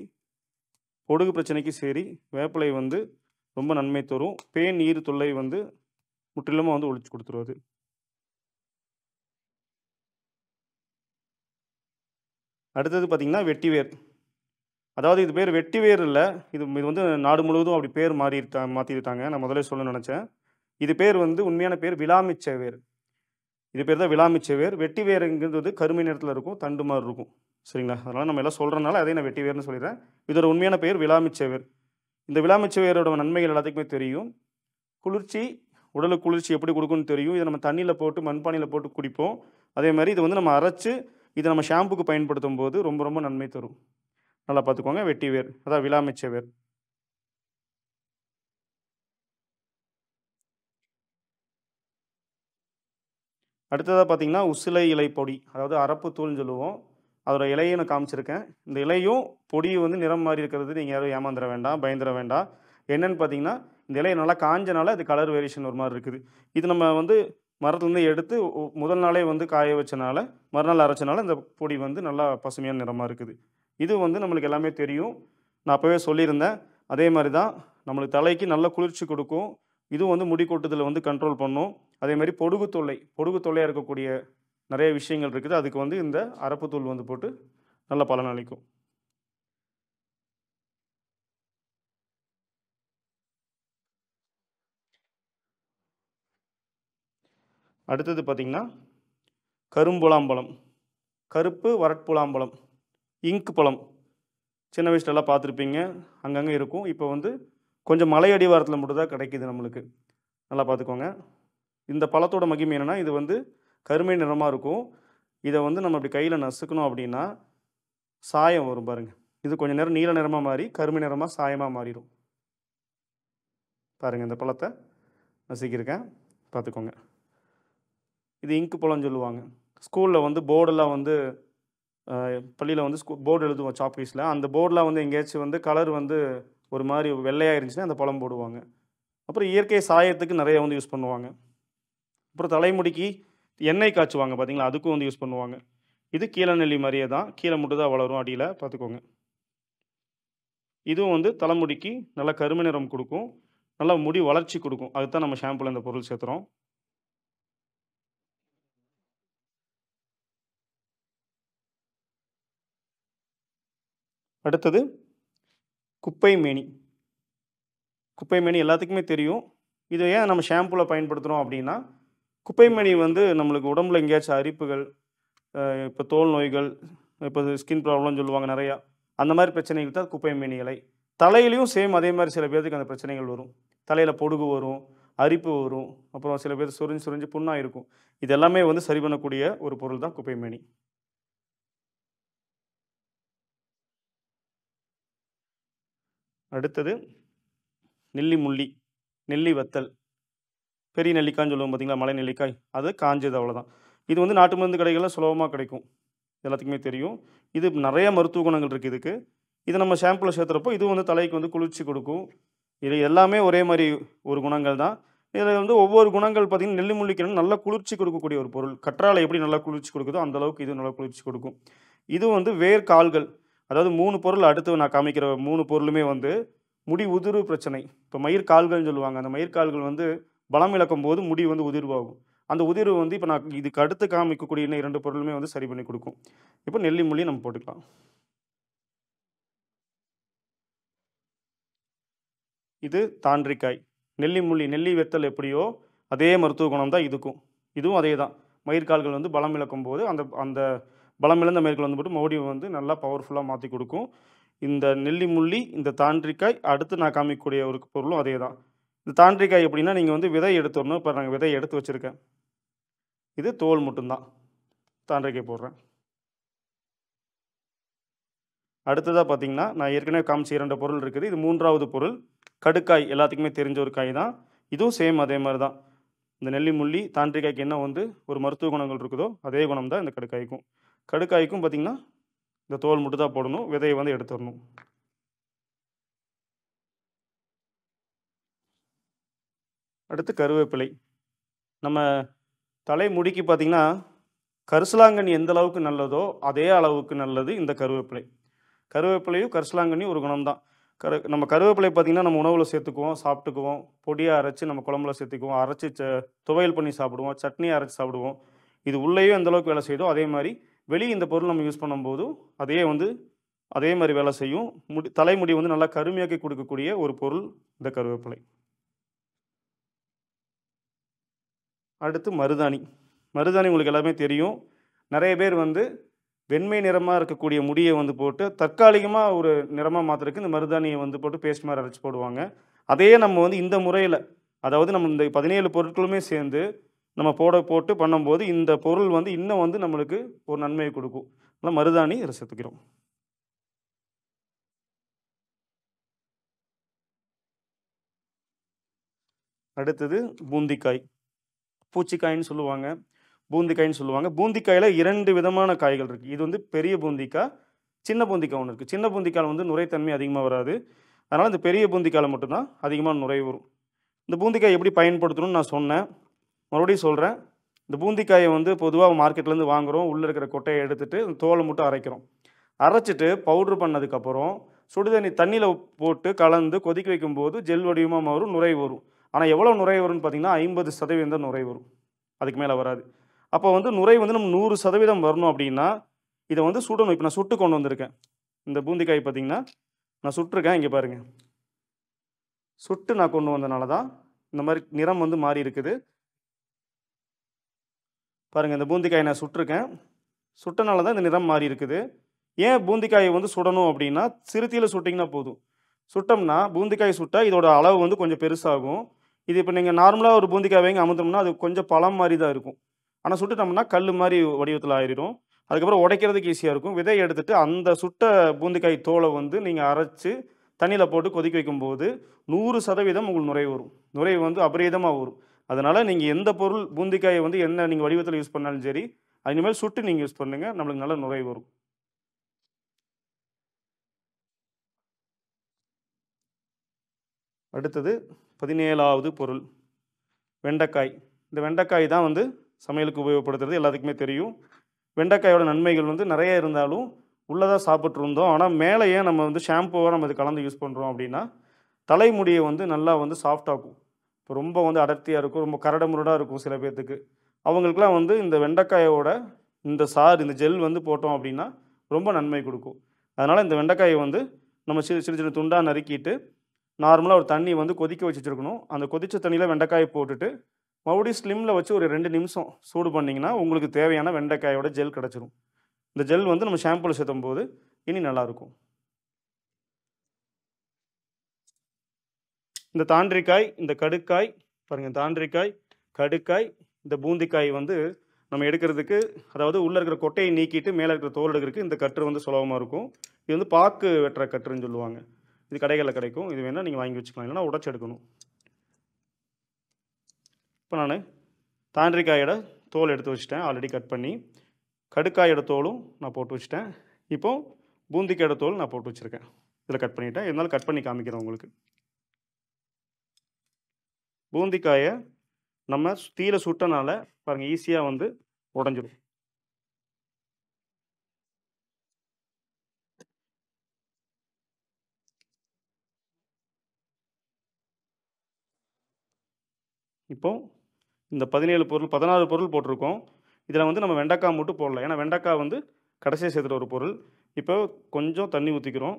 பொடுகு பிரச்சனைக்கும் சரி வேப்பிலை வந்து ரொம்ப நன்மை தரும். பேன் நீர் தொல்லை வந்து முற்றிலுமாக வந்து ஒழிச்சு கொடுத்துருவது. அடுத்தது பார்த்திங்கன்னா வெட்டிவேர். அதாவது இது பேர் வெட்டிவேர் இல்லை, இது வந்து நாடு முழுவதும் அப்படி பேர் மாற்றிட்டாங்க. நான் முதலே சொல்ல நினச்சேன். இது பேர் வந்து உண்மையான பேர் விலாமிச்ச வேர். இது பேர் தான் விலாமிச்ச வேர். வெட்டி வேருங்கிறது கருமை நிறத்தில் இருக்கும், தண்டு மாதிரி இருக்கும். சரிங்களா? அதனால் நம்ம எல்லாம் சொல்கிறனால அதே நான் வெட்டி வேர்னு சொல்லிடுறேன். இதோட உண்மையான பெயர் விலாமிச்ச வேர். இந்த விலாமிச்ச வேரோட நன்மைகள் எல்லாத்துக்குமே தெரியும். குளிர்ச்சி, உடலுக்கு குளிர்ச்சி எப்படி கொடுக்குன்னு தெரியும். இதை நம்ம தண்ணியில் போட்டு மண்பானையில் போட்டு குடிப்போம். அதே மாதிரி இதை வந்து நம்ம அரைச்சி இதை நம்ம ஷாம்புக்கு பயன்படுத்தும் போது ரொம்ப ரொம்ப நன்மை தரும். நல்லா பார்த்துக்கோங்க. வெட்டி வேர், அதான் விலாமிச்ச வேர். அடுத்ததாக பார்த்திங்கன்னா உசிலை இலை பொடி, அதாவது அரப்பு தூள்னு சொல்லுவோம். அதோட இலையை நான் காமிச்சிருக்கேன். இந்த இலையும் பொடியும் வந்து நிறம் மாறி இருக்கிறது நீங்கள் யாரும் ஏமாந்துட வேண்டாம், பயந்துட வேண்டாம். என்னென்னு பார்த்தீங்கன்னா இந்த இலையை நல்லா காஞ்சனால அது கலர் வேரியேஷன் ஒரு மாதிரி இருக்குது. இது நம்ம வந்து மரத்துலேருந்து எடுத்து முதல் நாளே வந்து காய வச்சனால மறுநாள் அரைச்சனால இந்த பொடி வந்து நல்லா பசுமையான நிறமாக இருக்குது. இது வந்து நம்மளுக்கு எல்லாமே தெரியும். நான் அப்போவே சொல்லியிருந்தேன். அதே மாதிரி தான் நம்மளுக்கு தலைக்கு நல்ல குளிர்ச்சி கொடுக்கும். இதுவும் வந்து முடி கொட்டுதலை வந்து கண்ட்ரோல் பண்ணும். அதே மாதிரி பொடுகு தொல்லையாக இருக்கக்கூடிய நிறைய விஷயங்கள் இருக்குது. அதுக்கு வந்து இந்த அரப்புத்தூள் வந்து போட்டு நல்ல பலன் அளிக்கும். அடுத்தது பார்த்திங்கன்னா கரும்புலாம்பழம், கருப்பு வரட்புலாம்பழம், இங்கு பழம். சின்ன வயசுலலாம் பார்த்துருப்பீங்க, அங்கங்கே இருக்கும். இப்போ வந்து கொஞ்சம் மலை அடிவாரத்தில் மட்டும் தான் கிடைக்கிது நம்மளுக்கு. நல்லா பார்த்துக்கோங்க. இந்த பழத்தோட மகிமை என்னென்னா இது வந்து கருமை நிறமாக இருக்கும். இதை வந்து நம்ம அப்படி கையில் நசுக்கணும் அப்படின்னா சாயம் வரும் பாருங்கள். இது கொஞ்சம் நேரம் நீல நிறமாக மாறி கருமை நிறமாக சாயமாக மாறிடும். பாருங்கள், இந்த பழத்தை நசுக்கியிருக்கேன், பார்த்துக்கோங்க. இது இங்கு பழம்னு சொல்லுவாங்க. ஸ்கூலில் வந்து போர்டெல்லாம் வந்து பள்ளியில் வந்து போர்டு எழுதுவோம் சாப்பீஸில். அந்த போர்டில் வந்து எங்கேயாச்சும் வந்து கலர் வந்து ஒரு மாதிரி வெள்ளையாக இருந்துச்சுன்னா அந்த பழம் போடுவாங்க. அப்புறம் இயற்கை சாயத்துக்கு நிறைய வந்து யூஸ் பண்ணுவாங்க. அப்புறம் தலைமுடிக்கு எண்ணெய் காய்ச்சுவாங்க பார்த்தீங்களா, அதுக்கும் வந்து யூஸ் பண்ணுவாங்க. இது கீழநெல்லி மாதிரியே தான், கீழே மட்டும் தான் வளரும், அடியில் பார்த்துக்கோங்க. இதுவும் வந்து தலைமுடிக்கு நல்லா கருமை நிறம் கொடுக்கும், நல்லா முடி வளர்ச்சி கொடுக்கும். அதுதான் நம்ம ஷாம்புல இந்த பொருள் சேர்த்துறோம். அடுத்தது குப்பை மேனி. குப்பை மேனி எல்லாத்துக்குமே தெரியும். இதை ஏன் நம்ம ஷாம்புல பயன்படுத்துகிறோம் அப்படின்னா, குப்பை மேனி வந்து நம்மளுக்கு உடம்புல எங்கேயாச்சும் அரிப்புகள், இப்போ தோல் நோய்கள், இப்போ ஸ்கின் ப்ராப்ளம்னு சொல்லுவாங்க நிறையா, அந்த மாதிரி பிரச்சனைகள் தான் குப்பை மேனி இலை. தலையிலையும் சேம் அதே மாதிரி சில பேருக்கு அந்த பிரச்சனைகள் வரும். தலையில் பொடுகு வரும், அரிப்பு வரும், அப்புறம் சில பேர் சொரிஞ்சு சொரிஞ்சு புண்ணாக இருக்கும். இது எல்லாமே வந்து சரி பண்ணக்கூடிய ஒரு பொருள் தான் குப்பை மேனி. அடுத்தது நெல்லி முள்ளி, நெல்லி வத்தல், பெரிய நெல்லிக்காய்ன்னு சொல்லுவோம் பார்த்தீங்களா, மலை நெல்லிக்காய், அது காஞ்சது அவ்வளோதான். இது வந்து நாட்டு மருந்து கடைகளில் சுலபமாக கிடைக்கும், எல்லாத்துக்குமே தெரியும். இது நிறைய மருத்துவ குணங்கள் இருக்குது இதுக்கு. இது நம்ம ஷாம்புவில் சேர்த்துறப்போ இது வந்து தலைக்கு வந்து குளிர்ச்சி கொடுக்கும். இது எல்லாமே ஒரே மாதிரி ஒரு குணங்கள் தான். இதில் வந்து ஒவ்வொரு குணங்கள் பார்த்தீங்கன்னா, நெல்லி முள்ளிக்கு நல்ல குளிர்ச்சி கொடுக்கக்கூடிய ஒரு பொருள். கற்றாழை எப்படி நல்லா குளிர்ச்சி கொடுக்குதோ அந்த அளவுக்கு இது நல்லா குளிர்ச்சி கொடுக்கும். இது வந்து வேர்க்கால்கள், அதாவது 3 பொருள் அடுத்து நான் காமிக்கிற 3 பொருளுமே வந்து முடி உதிர்வு பிரச்சனை. இப்போ மயிர்கால்கள்னு சொல்லுவாங்க. அந்த மயிர்கால்கள் வந்து பலம் இழக்கும் போது முடி வந்து உதிர்வாகும். அந்த உதிர்வு வந்து இப்போ நான் இதுக்கு அடுத்து காமிக்கக்கூடிய இன்னும் 2 பொருளுமே வந்து சரி பண்ணி கொடுக்கும். இப்போ நெல்லி முள்ளி நம்ம போட்டுக்கலாம். இது தாண்டிக்காய். நெல்லி முள்ளி, நெல்லி வெத்தல் எப்படியோ அதே மருத்துவ குணம் தான் இதுக்கும். இதுவும் அதே தான். மயிர்கால்கள் வந்து பலம் இழக்கும் போது அந்த அந்த பலம் இழந்த மயிர்கள் வந்து போட்டு மறுபடியும் வந்து நல்லா பவர்ஃபுல்லாக மாற்றி கொடுக்கும். இந்த நெல்லி முள்ளி, இந்த தாண்டிக்காய், அடுத்து நான் காமிக்கக்கூடிய ஒரு பொருளும் அதே தான். இந்த தாண்டிக்காய் எப்படின்னா, நீங்கள் வந்து விதை எடுத்துடணும். இப்போ நாங்கள் விதை எடுத்து வச்சுருக்கேன். இது தோல் மட்டும்தான். தாண்டிக்காய் போடுறேன். அடுத்ததாக பார்த்தீங்கன்னா, நான் ஏற்கனவே காமிச்ச 2 பொருள் இருக்குது. இது 3வது பொருள். கடுக்காய் எல்லாத்துக்குமே தெரிஞ்ச ஒரு காய் தான். இதுவும் சேம் அதே மாதிரி தான். இந்த நெல்லி முள்ளி, தாண்டிக்காய்க்கு என்ன வந்து ஒரு மருத்துவ குணங்கள் இருக்குதோ அதே குணம் தான் இந்த கடுக்காய்க்கும். கடுக்காய்க்கும் பார்த்தீங்கன்னா, இந்த தோல் மட்டும் தான் போடணும். விதையை வந்து எடுத்துடணும். அடுத்து கருவேப்பிலை. நம்ம தலைமுடிக்கு பார்த்தீங்கன்னா, கரிசலாங்கண்ணி எந்த அளவுக்கு நல்லதோ அதே அளவுக்கு நல்லது இந்த கருவேப்பிலை. கருவேப்பிலையும் கரிசலாங்கண்ணியும் ஒரு குணம் தான். நம்ம கருவேப்பிலை பார்த்தீங்கன்னா, நம்ம உணவில் சேர்த்துக்குவோம், சாப்பிட்டுக்குவோம். பொடியாக அரைச்சு நம்ம குழம்புல சேர்த்துக்குவோம். அரைச்சி துவையல் பண்ணி சாப்பிடுவோம். சட்னி அரைச்சி சாப்பிடுவோம். இது உள்ளேயும் எந்த அளவுக்கு வேலை செய்யுதோ அதே மாதிரி வெளியே இந்த பொருள் நம்ம யூஸ் பண்ணும்போது அதே மாதிரி வேலை செய்யும். தலைமுடி வந்து நல்லா கருமையாக்கி கொடுக்கக்கூடிய ஒரு பொருள் இந்த கருவேப்பிலை. அடுத்து மருதாணி. மருதாணி உங்களுக்கு எல்லாமே தெரியும். நிறைய பேர் வந்து வெண்மை நிறமாக இருக்கக்கூடிய முடியை வந்து போட்டு தற்காலிகமாக ஒரு நிறமாக மாற்றுறதுக்கு இந்த மருதாணியை வந்து போட்டு பேஸ்ட் மாதிரி அரைச்சி போடுவாங்க. அதையே நம்ம வந்து இந்த முறையில், அதாவது நம்ம இந்த 17 பொருட்களுமே சேர்ந்து நம்ம போட்டு பண்ணும்போது இந்த பொருள் வந்து இன்னும் வந்து நம்மளுக்கு ஒரு நன்மையை கொடுக்கும். அதனால் மருதாணி இதை சேர்த்துக்கிறோம். அடுத்தது பூந்திக்காய். பூச்சிக்காயின்னு சொல்லுவாங்க, பூந்திக்காயின்னு சொல்லுவாங்க. பூந்திக்காயில் 2 விதமான காய்கள் இருக்குது. இது வந்து பெரிய பூந்திக்காய், சின்ன பூந்திக்காய் ஒன்று இருக்குது. சின்ன பூந்திக்காயில் வந்து நுரைத்தன்மை அதிகமாக வராது. அதனால் இந்த பெரிய பூந்திக்காயில் மட்டும்தான் அதிகமாக நுரை வரும். இந்த பூந்திக்காய் எப்படி பயன்படுத்தணும்னு நான் சொன்னேன், மறுபடியும் சொல்கிறேன். இந்த பூந்திக்காயை வந்து பொதுவாக மார்க்கெட்லேருந்து வாங்குகிறோம். உள்ளே இருக்கிற கொட்டையை எடுத்துகிட்டு தோலை மட்டும் அரைக்கிறோம். அரைச்சிட்டு பவுட்ரு பண்ணதுக்கப்புறம் சுடுதண்ணி தண்ணியில் போட்டு கலந்து கொதிக்க வைக்கும்போது ஜெல் வடிவமாக மாறும், நுரை வரும். ஆனால் எவ்வளோ நுரை வரும்னு பார்த்தீங்கன்னா 50% நுரை வரும், அதுக்கு மேலே வராது. அப்போ வந்து நுரை வந்து நம்ம 100% வரணும் அப்படின்னா இதை வந்து சுடணும். இப்போ நான் சுட்டு கொண்டு வந்திருக்கேன். இந்த பூந்திக்காய் பார்த்தீங்கன்னா நான் சுட்டிருக்கேன், இங்கே பாருங்கள். சுட்டு நான் கொண்டு வந்தனால தான் இந்த மாதிரி நிறம் வந்து மாறி இருக்குது. பாருங்கள், இந்த பூந்திக்காயை நான் சுட்டிருக்கேன். சுட்டனால தான் இந்த நிறம் மாறி இருக்குது. ஏன் பூந்திக்காயை வந்து சுடணும் அப்படின்னா, சிறுத்தீயில் சுட்டிங்கன்னா போதும். சுட்டோம்னா பூந்திக்காய் சுட்டால் இதோட அளவு வந்து கொஞ்சம் பெருசாகும். இது இப்போ நீங்கள் நார்மலாக ஒரு பூந்திக்காய் வாங்கி அமுத்தோம்னா அது கொஞ்சம் பழம் மாதிரி தான் இருக்கும். ஆனால் சுட்டுட்டோம்னா கல் மாதிரி வடிவத்தில் ஆயிடும். அதுக்கப்புறம் உடைக்கிறதுக்கு ஈஸியாக இருக்கும். விதையை எடுத்துகிட்டு அந்த சுட்ட பூந்திக்காய் தோலை வந்து நீங்கள் அரைச்சி தண்ணியில் போட்டு கொதிக்க வைக்கும்போது 100% உங்களுக்கு நுரை வரும். நுரை வந்து அபரீதமாக வரும். அதனால் நீங்கள் எந்த பொருள் பூந்திக்காயை வந்து என்ன நீங்கள் வடிவத்தில் யூஸ் பண்ணாலும் சரி, இனிமேல் சுட்டு நீங்கள் யூஸ் பண்ணுங்கள், நம்மளுக்கு நல்ல நுரை வரும். அடுத்தது 17வது பொருள் வெண்டைக்காய். இந்த வெண்டைக்காய் தான் வந்து சமையலுக்கு உபயோகப்படுத்துறது எல்லாத்துக்குமே தெரியும். வெண்டைக்காயோட நன்மைகள் வந்து நிறைய இருந்தாலும் உள்ளதாக சாப்பிட்ருந்தோம். ஆனால் மேலே ஏன் நம்ம வந்து ஷாம்புவாக நம்ம இது கலந்து யூஸ் பண்ணுறோம் அப்படின்னா, தலைமுடியை வந்து நல்லா வந்து சாஃப்டாக்கும். இப்போ ரொம்ப வந்து அடர்த்தியாக இருக்கும், ரொம்ப கரடுமுரடாக இருக்கும் சில பேர்த்துக்கு. அவங்களுக்குலாம் வந்து இந்த வெண்டைக்காயோட இந்த சாறு, இந்த ஜெல் வந்து போட்டோம் அப்படின்னா ரொம்ப நன்மை கொடுக்கும். அதனால் இந்த வெண்டைக்காயை வந்து நம்ம சின்ன சின்ன துண்டாக நறுக்கிட்டு நார்மலாக ஒரு தண்ணி வந்து கொதிக்க வச்சு வச்சுருக்கணும். அந்த கொதித்த தண்ணியில் வெண்டைக்காயை போட்டுட்டு மறுபடியும் ஸ்லிம்மில் வச்சு ஒரு 2 நிமிஷம் சூடு பண்ணிங்கன்னா உங்களுக்கு தேவையான வெண்டைக்காயோட ஜெல் கிடச்சிரும். இந்த ஜெல் வந்து நம்ம ஷாம்புவில் சேர்த்தும் போது இனி நல்லாயிருக்கும். இந்த தாண்டிக்காய், இந்த கடுக்காய் பாருங்கள், தாண்டிக்காய், கடுக்காய், இந்த பூந்திக்காய் வந்து நம்ம எடுக்கிறதுக்கு, அதாவது உள்ளே இருக்கிற கொட்டையை நீக்கிட்டு மேலே இருக்கிற தோல் எடுக்கிறதுக்கு இந்த கட்டு வந்து சுலபமாக இருக்கும். இது வந்து பாக்கு வெட்டுற கட்டுன்னு சொல்லுவாங்க. இது கடைகளில் கிடைக்கும். இது வேணால் நீங்கள் வாங்கி வச்சுக்கலாம், இல்லைன்னா உடச்சி எடுக்கணும். இப்போ நான் தாண்டிக்காயோட தோல் எடுத்து வச்சுட்டேன் ஆல்ரெடி கட் பண்ணி. கடுக்காயோட தோலும் நான் போட்டு வச்சுட்டேன். இப்போது பூந்திக்காயோட தோல் நான் போட்டு வச்சுருக்கேன். இதில் கட் பண்ணிவிட்டேன். இருந்தாலும் கட் பண்ணி காமிக்கிறேன் உங்களுக்கு. பூந்திக்காயை நம்ம தீயில சுட்டனால பாருங்கள் ஈஸியாக வந்து உடஞ்சிடும். இப்போது இந்த 16 பொருள் போட்டிருக்கோம். இதில் வந்து நம்ம வெண்டைக்காய் மட்டும் போடல. ஏன்னா வெண்டைக்காய் வந்து கடைசியாக சேர்த்துற ஒரு பொருள். இப்போ கொஞ்சம் தண்ணி ஊற்றிக்கிறோம்.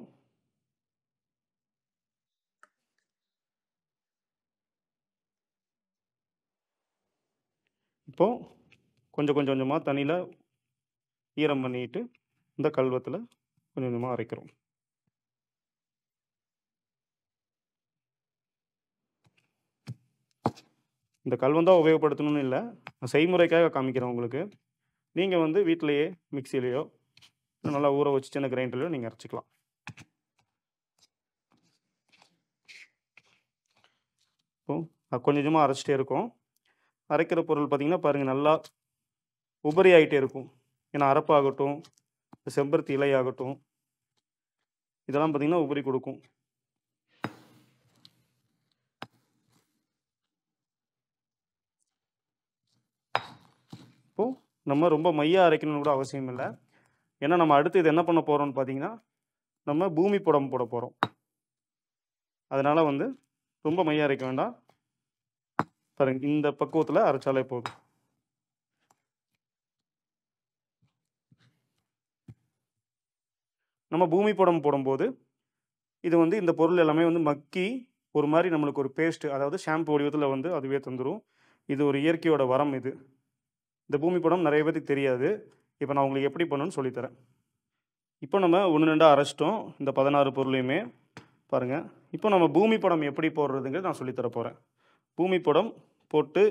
இப்போது கொஞ்சம் கொஞ்சமாக தண்ணியில் ஈரம் பண்ணிட்டு இந்த கல்வத்தில் கொஞ்சம் கொஞ்சமாக அரைக்கிறோம். இந்த கல்வம் தான் உபயோகப்படுத்தணும்னு இல்லை, நான் செய்முறைக்காக காமிக்கிறேன் உங்களுக்கு. நீங்கள் வந்து வீட்டிலையே மிக்சிலையோ நல்லா ஊற வச்சு சின்ன கிரைண்டர்லையோ நீங்கள் அரைச்சிக்கலாம். இப்போ கொஞ்சம் கொஞ்சமாக அரைச்சிட்டே இருக்கும். அரைக்கிற பொருள் பார்த்திங்கன்னா பாருங்கள் நல்லா உபரி ஆகிட்டே இருக்கும். ஏன்னா அரப்பாகட்டும், செம்பருத்தி இலை ஆகட்டும், இதெல்லாம் பார்த்திங்கன்னா உபரி கொடுக்கும். இப்போது நம்ம ரொம்ப மையாக அரைக்கணும்னு கூட அவசியம் இல்லை. ஏன்னா நம்ம அடுத்து இது என்ன பண்ண போகிறோம்னு பார்த்தீங்கன்னா, நம்ம பூமி படம் போட போகிறோம். அதனால் வந்து ரொம்ப மையாக அரைக்க வேண்டாம். பாருங்க, இந்த பக்குவத்தில் அரைச்சாலே போதும். நம்ம பூமி படம் போடும்போது இது வந்து இந்த பொருள் எல்லாமே வந்து மக்கி ஒரு மாதிரி நம்மளுக்கு ஒரு பேஸ்ட்டு, அதாவது ஷாம்பு வடிவத்தில் வந்து அதுவே தந்துடும். இது ஒரு இயற்கையோட வரம். இது இந்த பூமி படம் நிறைய பேருக்கு தெரியாது. இப்போ நான் உங்களுக்கு எப்படி பண்ணணும்னு சொல்லித்தரேன். இப்போ நம்ம 1-2 அரைச்சிட்டோம் இந்த 16 பொருளையுமே. பாருங்கள், இப்போ நம்ம பூமி படம் எப்படி போடுறதுங்கிறது நான் சொல்லித்தர போகிறேன். பூமி படம் போட்டு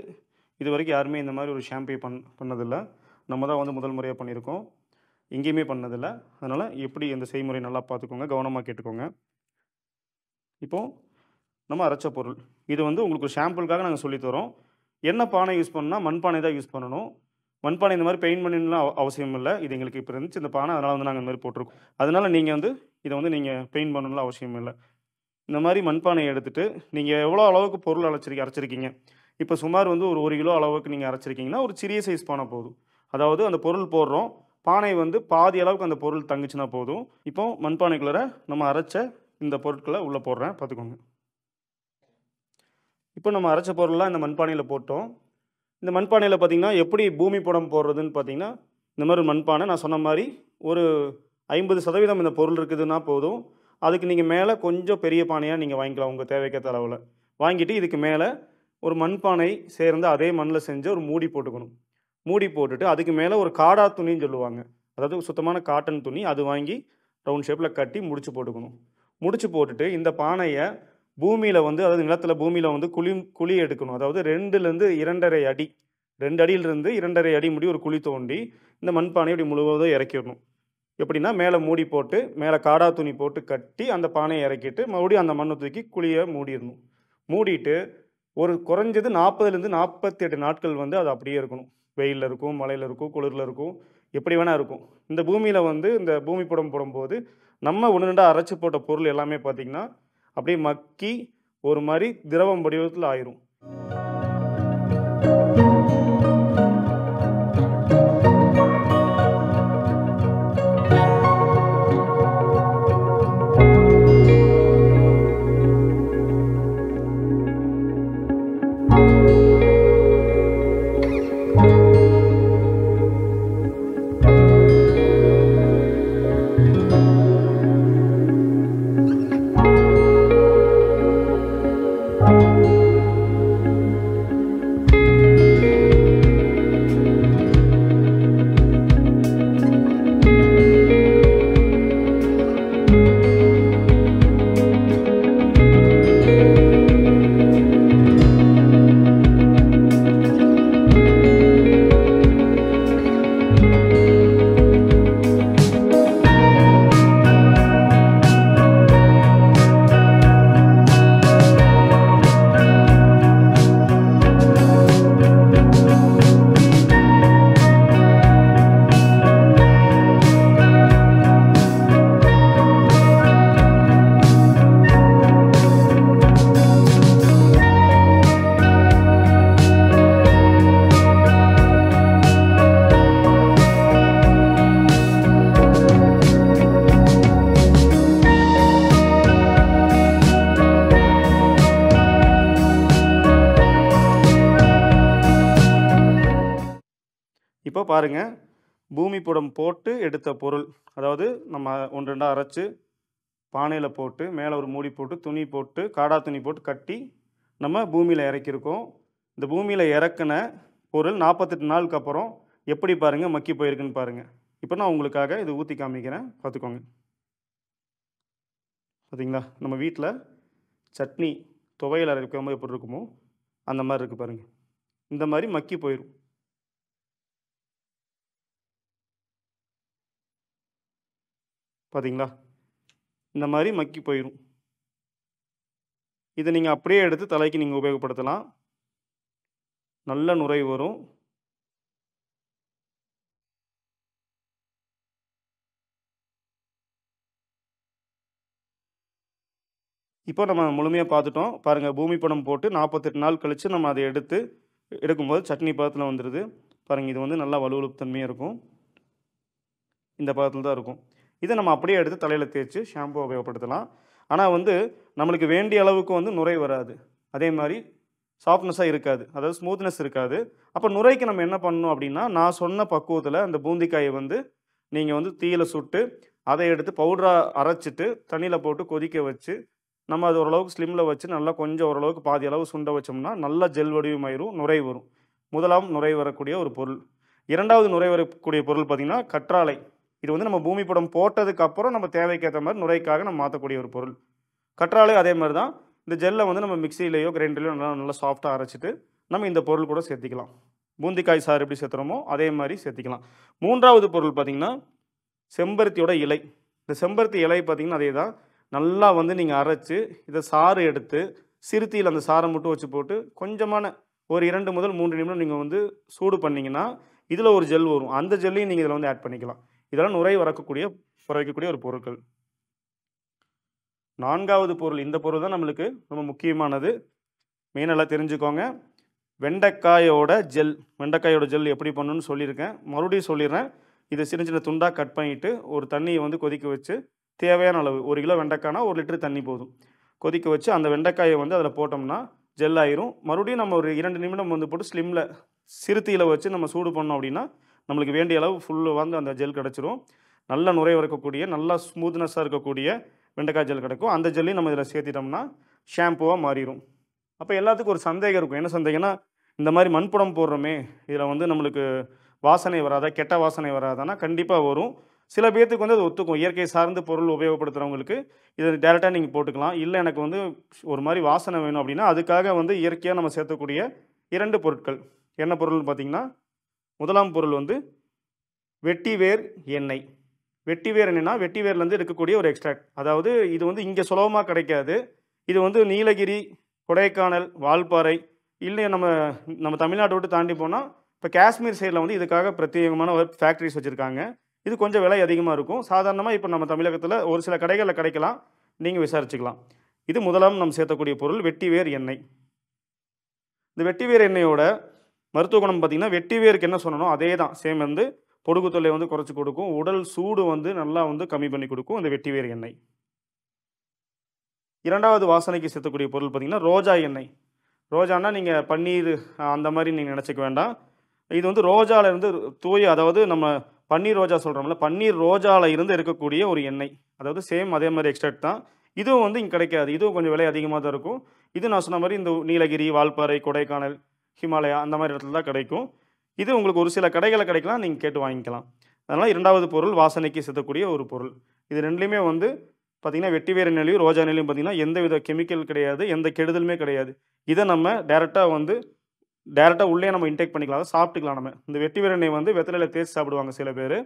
இது வரைக்கும் யாருமே இந்த மாதிரி ஒரு ஷாம்பே பண்ணதில்லை. நம்ம தான் வந்து முதல் முறையாக பண்ணியிருக்கோம். எங்கேயுமே பண்ணதில்லை. அதனால் எப்படி இந்த செய்முறை நல்லா பார்த்துக்கோங்க, கவனமாக கேட்டுக்கோங்க. இப்போது நம்ம அரைச்ச பொருள் இது வந்து உங்களுக்கு ஒரு ஷாம்பிளுக்காக நாங்கள் சொல்லித்தரோம். என்ன பானை யூஸ் பண்ணால் மண்பானை தான் யூஸ் பண்ணணும். மண்பானை இந்த மாதிரி பெயிண்ட் பண்ணணும்லாம் அவசியம் இல்லை. இது எங்களுக்கு இப்போ இருந்துச்சு இந்த பானை, அதனால் வந்து நாங்கள் இந்த மாதிரி போட்டிருக்கோம். அதனால் நீங்கள் வந்து இதை வந்து நீங்கள் பெயிண்ட் பண்ணணும்லாம் அவசியம் இல்லை. இந்த மாதிரி மண்பானையை எடுத்துகிட்டு நீங்கள் எவ்வளோ அளவுக்கு பொருள் அரைச்சிருக்கீங்க, இப்போ சுமார் வந்து ஒரு 1 கிலோ அளவுக்கு நீங்கள் அரைச்சிருக்கீங்கன்னா ஒரு சிறிய சைஸ் பானை போதும். அதாவது அந்த பொருள் போடுறோம், பானை வந்து பாதி அளவுக்கு அந்த பொருள் தங்குச்சுன்னா போதும். இப்போ மண்பானைக்குள்ளே நம்ம அரைச்ச இந்த பொருட்களை உள்ளே போடுறேன், பார்த்துக்கோங்க. இப்போ நம்ம அரைச்ச பொருள்லாம் இந்த மண்பானையில் போட்டோம். இந்த மண்பானையில் பார்த்திங்கன்னா எப்படி பூமி படம் போடுறதுன்னு பார்த்திங்கன்னா, இந்த மாதிரி மண்பானை நான் சொன்ன மாதிரி ஒரு 50% இந்த பொருள் இருக்குதுன்னா போதும். அதுக்கு நீங்கள் மேலே கொஞ்சம் பெரிய பானையாக நீங்கள் வாங்கிக்கலாம் உங்கள் தேவைக்கேற்ற அளவில். வாங்கிட்டு இதுக்கு மேலே ஒரு மண்பானை சேர்ந்து அதே மண்ணில் செஞ்ச ஒரு மூடி போட்டுக்கணும். மூடி போட்டுட்டு அதுக்கு மேலே ஒரு காடா துணின்னு சொல்லுவாங்க, அதாவது சுத்தமான காட்டன் துணி, அது வாங்கி ரவுண்ட் ஷேப்பில் கட்டி முடிச்சு போட்டுக்கணும். முடிச்சு போட்டுட்டு இந்த பானையை பூமியில் வந்து, அதாவது நிலத்தில் பூமியில் வந்து குழி எடுக்கணும். அதாவது 2லேருந்து 2.5 அடி, 2 அடியிலிருந்து 2.5 அடி முடி ஒரு குழி தோண்டி இந்த மண்பானையை இப்படி முழுவதும் இறக்கிடணும். எப்படின்னா மேலே மூடி போட்டு மேலே காடா துணி போட்டு கட்டி அந்த பானையை இறக்கிட்டு மறுபடியும் அந்த மண்ணை தூக்கி குழியை மூடிடணும். மூடிட்டு ஒரு குறைஞ்சது 40லேருந்து 48 நாட்கள் வந்து அது அப்படியே இருக்கணும். வெயிலில் இருக்கும், மழையில் இருக்கும், குளிரில் இருக்கும், எப்படி வேணால் இருக்கும். இந்த பூமியில் வந்து இந்த பூமி படம் போடும்போது நம்ம 1-2 அரைச்சி போட்ட பொருள் எல்லாமே பார்த்திங்கன்னா அப்படியே மக்கி ஒரு மாதிரி திரவம் வடிவத்தில் ஆயிரும். இப்போ பாருங்க, பூமி புடம் போட்டு எடுத்த பொருள், அதாவது நம்ம 1, 2 அரைச்சு பானையில் போட்டு மேலே ஒரு மூடி போட்டு துணி போட்டு காடா துணி போட்டு கட்டி நம்ம பூமியில் இறக்கியிருக்கோம். இந்த பூமியில் இறக்குன பொருள் 48 நாளுக்கு அப்புறம் எப்படி பாருங்கள் மக்கி போயிருக்குன்னு பாருங்கள். இப்போ நான் உங்களுக்காக இது ஊற்றி காமிக்கிறேன், பார்த்துக்கோங்க. பார்த்தீங்களா, நம்ம வீட்டில் சட்னி துவையல் அரைக்கும்போது எப்படி இருக்குமோ அந்த மாதிரி இருக்குது பாருங்கள். இந்த மாதிரி மக்கி போயிடும். பார்த்தீங்களா, இந்த மாதிரி மக்கி போயிடும். இதை நீங்கள் அப்படியே எடுத்து தலைக்கு நீங்கள் உபயோகப்படுத்தலாம். நல்ல நுரை வரும். இப்போ நம்ம முழுமையாக பார்த்துட்டோம் பாருங்கள். பூமி படம் போட்டு 48 நாள் கழித்து நம்ம அதை எடுக்கும்போது சட்னி பதத்தில் வந்துடுது பாருங்கள். இது வந்து நல்லா வலுவழுப்பு தன்மையாக இருக்கும். இந்த பதத்தில் தான் இருக்கும். இதை நம்ம அப்படியே எடுத்து தலையில் தேய்ச்சி ஷாம்பு உபயோகப்படுத்தலாம். ஆனால் வந்து நம்மளுக்கு வேண்டிய அளவுக்கு வந்து நுரை வராது, அதே மாதிரி சாஃப்ட்னஸாக இருக்காது, அதாவது ஸ்மூத்னஸ் இருக்காது. அப்போ நுரைக்கு நம்ம என்ன பண்ணணும் அப்படின்னா, நான் சொன்ன பக்குவத்தில் அந்த பூந்திக்காயை வந்து நீங்கள் வந்து தீயில் சுட்டு அதை எடுத்து பவுடராக அரைச்சிட்டு தண்ணியில் போட்டு கொதிக்க வச்சு நம்ம அது ஓரளவுக்கு ஸ்லிம்மில் வச்சு நல்லா கொஞ்சம் ஓரளவுக்கு பாதி அளவு சுண்ட வச்சோம்னா நல்லா ஜெல் வடிவமாயிரும், நுரை வரும். முதலாம் நுரை வரக்கூடிய ஒரு பொருள். இரண்டாவது நுரை வரக்கூடிய பொருள் பார்த்திங்கன்னா கற்றாழை. இது வந்து நம்ம பூமி படம் போட்டதுக்கு அப்புறம் நம்ம தேவைக்கேற்ற மாதிரி நுரைக்காக நம்ம மாற்றக்கூடிய ஒரு பொருள். கற்றாழை அதே மாதிரி தான். இந்த ஜெல்லை வந்து நம்ம மிக்சியிலையோ கிரைண்டர்லையோ நல்லா சாஃப்டாக அரைச்சிட்டு நம்ம இந்த பொருள் கூட சேர்த்திக்கலாம். பூந்திக்காய் சாறு எப்படி சேர்த்துறோமோ அதே மாதிரி சேர்த்திக்கலாம். மூன்றாவது பொருள் பார்த்திங்கன்னா செம்பருத்தியோட இலை. இந்த செம்பருத்தி இலை பார்த்திங்கன்னா அதே தான். நல்லா வந்து நீங்கள் அரைச்சி இதை சாறு எடுத்து சிறுத்தியில் அந்த சாரை மட்டும் வச்சு போட்டு கொஞ்சமான ஒரு 2 முதல் 3 நிமிடம் நீங்கள் வந்து சூடு பண்ணிங்கன்னா இதில் ஒரு ஜெல் வரும். அந்த ஜெல்லையும் நீங்கள் இதில் வந்து ஆட் பண்ணிக்கலாம். இதெல்லாம் நுரை வரவைக்கக்கூடிய ஒரு பொருட்கள். நான்காவது பொருள், இந்த பொருள் தான் நம்மளுக்கு ரொம்ப முக்கியமானது. மெயினெல்லாம் தெரிஞ்சுக்கோங்க. வெண்டைக்காயோட ஜெல். வெண்டைக்காயோட ஜெல் எப்படி பண்ணணும்னு சொல்லியிருக்கேன், மறுபடியும் சொல்லிடுறேன். இதை சின்ன சின்ன துண்டாக கட் பண்ணிவிட்டு ஒரு தண்ணியை வந்து கொதிக்க வச்சு தேவையான அளவு 1 கிலோ வெண்டைக்காய்னா 1 லிட்டர் தண்ணி போதும். கொதிக்க வச்சு அந்த வெண்டைக்காயை வந்து அதில் போட்டோம்னா ஜெல் ஆயிரும். மறுபடியும் நம்ம ஒரு 2 நிமிடம் வந்து போட்டு ஸ்லிம்மில் சிறுத்தியில் வச்சு நம்ம சூடு பண்ணோம் அப்படின்னா நம்மளுக்கு வேண்டிய அளவு ஃபுல்லு வந்து அந்த ஜெல் கிடச்சிரும். நல்ல நுரை இருக்கக்கூடிய நல்லா ஸ்மூத்னஸாக இருக்கக்கூடிய வெண்டைக்காய் ஜெல் கிடைக்கும். அந்த ஜெல்லையும் நம்ம இதில் சேர்த்திட்டோம்னா ஷாம்புவாக மாறிடும். அப்போ எல்லாத்துக்கும் ஒரு சந்தேகம் இருக்கும். என்ன சந்தேகம்னா, இந்த மாதிரி மண்புடம் போடுறோமே இதில் வந்து நம்மளுக்கு வாசனை வராதா, கெட்ட வாசனை வராதானா? கண்டிப்பாக வரும். சில பேர்த்துக்கு வந்து அது ஒத்துக்கும். இயற்கை சார்ந்து பொருள் உபயோகப்படுத்துகிறவங்களுக்கு இதை டேரெக்டாக நீங்கள் போட்டுக்கலாம். இல்லை எனக்கு வந்து ஒரு மாதிரி வாசனை வேணும் அப்படின்னா அதுக்காக வந்து இயற்கையாக நம்ம சேர்த்தக்கூடிய 2 பொருட்கள். என்ன பொருள்னு பார்த்தீங்கன்னா, முதலாம் பொருள் வந்து வெட்டிவேர் எண்ணெய். வெட்டிவேர் எண்ணெய்னா வெட்டிவேர்லேருந்து எடுக்கக்கூடிய ஒரு எக்ஸ்ட்ராக்ட். அதாவது இது வந்து இங்கே சுலபமாக கிடைக்காது. இது வந்து நீலகிரி, கொடைக்கானல், வால்பாறை, இல்லை நம்ம தமிழ்நாட்டை விட்டு தாண்டி போனால் இப்போ காஷ்மீர் சைடில் வந்து இதுக்காக பிரத்யேகமான ஒரு ஃபேக்ட்ரிஸ் வச்சுருக்காங்க. இது கொஞ்சம் விலை அதிகமாக இருக்கும். சாதாரணமாக இப்போ நம்ம தமிழகத்தில் ஒரு சில கடைகளில் கிடைக்கலாம், நீங்கள் விசாரிச்சுக்கலாம். இது முதலாம் நம்ம சேர்த்தக்கூடிய பொருள் வெட்டிவேர் எண்ணெய். இந்த வெட்டிவேர் எண்ணெயோட மருத்துவ குணம் பார்த்தீங்கன்னா, வெட்டிவேருக்கு என்ன சொன்னனோ அதே தான். சேம் வந்து பொடுகு தொல்லை வந்து குறைச்சி கொடுக்கும். உடல் சூடு வந்து நல்லா வந்து கம்மி பண்ணி கொடுக்கும் இந்த வெட்டிவேர் எண்ணெய். 2வது வாசனைக்கு சேர்த்தக்கூடிய பொருள் பார்த்தீங்கன்னா, ரோஜா எண்ணெய். ரோஜான்னா நீங்க பன்னீர் அந்த மாரி நீங்க நினச்சிக்க வேண்டாம். இது வந்து ரோஜால இருந்து தூய அதாவது நம்ம பன்னீர் ரோஜா சொல்றோம்ல, பன்னீர் ரோஜால இருந்து எடுக்கக்கூடிய ஒரு எண்ணெய். அதாவது சேம் அதே மாரி எக்ஸ்ட்ராக்ட் தான். இதுவும் வந்து இங்க கிடைக்காது. இதுவும் கொஞ்சம் விலை அதிகமா தான் இருக்கும். இது நான் சொன்ன மாரி இந்த நீலகிரி, வால்பாறை, கொடைக்கானல், ஹிமாலயா அந்த மாரி இடத்துல தான் கிடைக்கும். இது உங்களுக்கு ஒரு சில கடைகள்ல கிடைக்கலாம். நீங்க கேட்டு வாங்கிக்கலாம். அதனால 2வது பொருள் வாசனைக்கு சேர்த்தக்கூடிய ஒரு பொருள். இது 2லயுமே வந்து பார்த்தீங்கன்னா, வெட்டிவேர் எண்ணெயிலயும், ரோஜா எண்ணெயிலயும் பார்த்தீங்கன்னா, எந்தவித கெமிக்கல் கிடையாது. எந்த கெடுதலுமே கிடையாது. இத நம்ம டைரக்ட்டா உள்ளயே நம்ம இன்டேக் பண்ணிக்கலாம். அத சாப்பிட்டுக்கலாம் நம்ம. இந்த வெட்டிவேர் எண்ணெய் வந்து வெத்தலையில தேய்ச்சு சாப்பிடுவாங்க சில பேரு.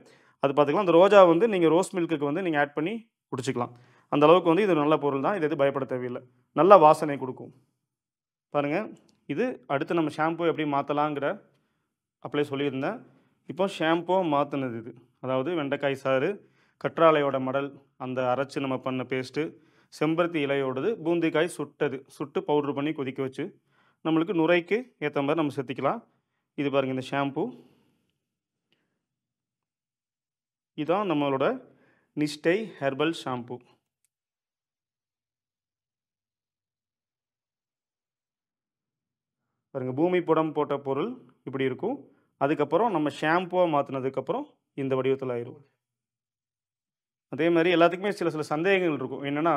அது பார்த்துக்கலாம். அந்த ரோஜா வந்து நீங்க ரோஸ் மில்க்குக்கு வந்து நீங்க ஆட் பண்ணி குடிச்சுக்கலாம். அந்த அளவுக்கு வந்து இது நல்ல பொருள் தான். இது எதுவும் பயப்பட தேவையில்ல. நல்ல வாசனை குடுக்கும். பாருங்க, இது அடுத்து நம்ம ஷாம்பு எப்படி மாத்தலாங்கிற அப்பலே சொல்லியிருந்தேன். இப்போ ஷாம்பூவா மாத்துனது இது. அதாவது வெண்டைக்காய் சாறு, கற்றாழையோட மடல், அந்த அரைச்சு நம்ம பண்ண பேஸ்ட்டு, செம்பருத்தி இலையோடது, பூந்திக்காய் சுட்டது. சுட்டு பவுடர் பண்ணி கொதிக்க வச்சு, நம்மளுக்கு நுரைக்கு ஏத்த மாரி நம்ம சேர்த்திக்கலாம். இது பாருங்க இந்த ஷாம்பு. இதான் நம்மளோட நிஸ்டை ஹெர்பல் ஷாம்பு. பாருங்க, பூமி புடம் போட்ட பொருள் இப்படி இருக்கும். அதுக்கப்புறம் நம்ம ஷாம்புவா மாத்துனதுக்கப்புறம் இந்த வடிவத்துல ஆயிரும். அதே மாரி எல்லாத்துக்குமே சில சந்தேகங்கள் இருக்கும். என்னன்னா,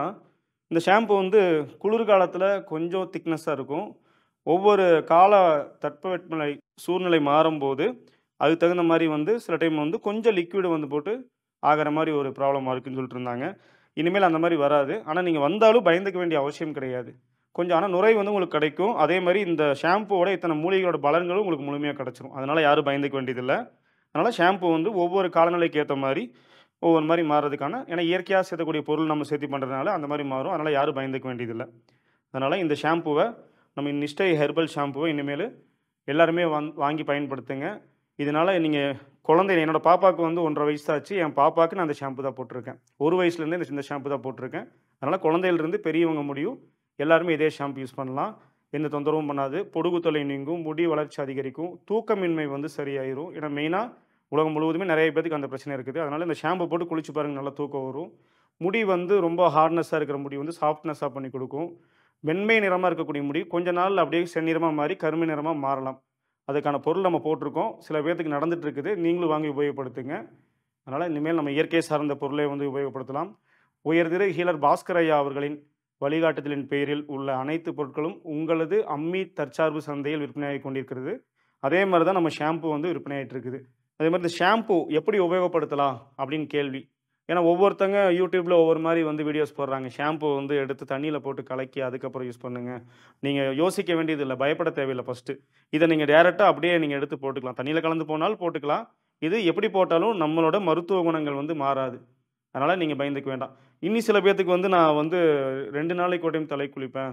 இந்த ஷாம்பு வந்து குளிர்காலத்துல கொஞ்சம் திக்னஸா இருக்கும். ஒவ்வொரு கால தட்பவெப்பநிலை சூழ்நிலை மாறும்போது, அதுக்கு தகுந்த மாரி வந்து சில டைம் வந்து கொஞ்சம் லிக்விட் வந்து போட்டு ஆகுற மாரி ஒரு ப்ராப்ளமா இருக்குன்னு சொல்லிட்டு இருந்தாங்க. இனிமேல் அந்த மாரி வராது. ஆனா நீங்க வந்தாலும் பயந்துக்க வேண்டிய அவசியம் கிடையாது. கொஞ்சம் ஆனா நுரை வந்து உங்களுக்கு கிடைக்கும். அதே மாரி இந்த ஷாம்புவோட இத்தனை மூலிகையோட பலன்களும் உங்களுக்கு முழுமையா கிடைச்சிரும். அதனால யாரும் பயந்துக்க வேண்டியதில்ல. அதனால ஷாம்பு வந்து ஒவ்வொரு காலநிலைக்கு ஏத்த மாரி, ஒவ்வொரு மாரி மாறுறதுக்கான ஏன்னா இயற்கையா சேர்த்தக்கூடிய பொருள் நம்ம சேர்த்து பண்றதுனால அந்த மாரி மாறும். அதனால யாரும் பயந்துக்க வேண்டியதில்ல. அதனால இந்த ஷாம்புவ நம்ம நிஸ்டை ஹெர்பல் ஷாம்புவ இனிமேலு எல்லாருமே வாங்கி பயன்படுத்துங்க. இதனால நீங்க குழந்தை என்னோட பாப்பாவுக்கு வந்து 1 1/2 வயசு தான் ஆச்சு. என் பாப்பாவுக்கு நான் அந்த ஷாம்பு தான் போட்டுருக்கேன். 1 வயசுலேருந்தே இந்த ஷாம்பு தான் போட்டுருக்கேன். அதனால குழந்தையிலிருந்து பெரியவங்க முடியும் எல்லாருமே இதே ஷாம்பு யூஸ் பண்ணலாம். எந்த தொந்தரவும் பண்ணாது. பொடுகு தொல்லை நீங்கும், முடி வளர்ச்சி அதிகரிக்கும், தூக்கமின்மை வந்து சரியாயிரும். ஏன்னா மெயினா உலகம் முழுவதுமே நெறைய பேத்துக்கு அந்த பிரச்சனை இருக்குது. அதனால இந்த ஷாம்பு போட்டு குளிச்சு பாருங்க, நல்லா தூக்கம் வரும். முடி வந்து ரொம்ப ஹார்ட்னஸா இருக்கிற முடி வந்து சாஃப்ட்னஸா பண்ணி கொடுக்கும். வெண்மை நிறமா இருக்கக்கூடிய முடி கொஞ்ச நாள்ல அப்படியே செந்நிறமா மாறி கருமை நிறமா மாறலாம். அதுக்கான பொருள் நம்ம போட்டிருக்கோம். சில பேத்துக்கு நடந்துட்டு இருக்குது. நீங்களும் வாங்கி உபயோகப்படுத்துங்க. அதனால இனிமேல் நம்ம இயற்கை சார்ந்த பொருளை வந்து உபயோகப்படுத்தலாம். உயர்திரு ஹீலர் பாஸ்கர் ஐயா அவர்களின் வழிகாட்டுதலின் பெயரில் உள்ள அனைத்து பொருட்களும் உங்களது அம்மி தற்சார்பு சந்தையில் விற்பனையாகிக் கொண்டிருக்கிறது. அதே மாரி தான் நம்ம ஷாம்பு வந்து விற்பனையாயிட்டு இருக்குது. அதே மாரி இந்த ஷாம்பு எப்படி உபயோகப்படுத்தலாம் அப்படின்னு கேள்வி. ஏன்னா ஒவ்வொருத்தங்க யூடியூப்ல ஒவ்வொரு மாரி வந்து வீடியோஸ் போடுறாங்க. ஷாம்பு வந்து எடுத்து தண்ணீல போட்டு கலக்கி அதுக்கப்புறம் யூஸ் பண்ணுங்க. நீங்க யோசிக்க வேண்டியதில்ல. பயப்பட தேவையில்ல ஃபர்ஸ்ட்டு. இத நீங்க டைரக்ட்டா அப்படியே நீங்க எடுத்து போட்டுக்கலாம். தண்ணீல கலந்து போனாலும் போட்டுக்கலாம். இது எப்படி போட்டாலும் நம்மளோட மருத்துவ குணங்கள் வந்து மாறாது. அதனால நீங்க பயந்துக்க வேண்டாம். இன்னி சில பேத்துக்கு வந்து நான் வந்து 2 நாளைக்கு ஒரு டைம் தலைக்கு குளிப்பேன்.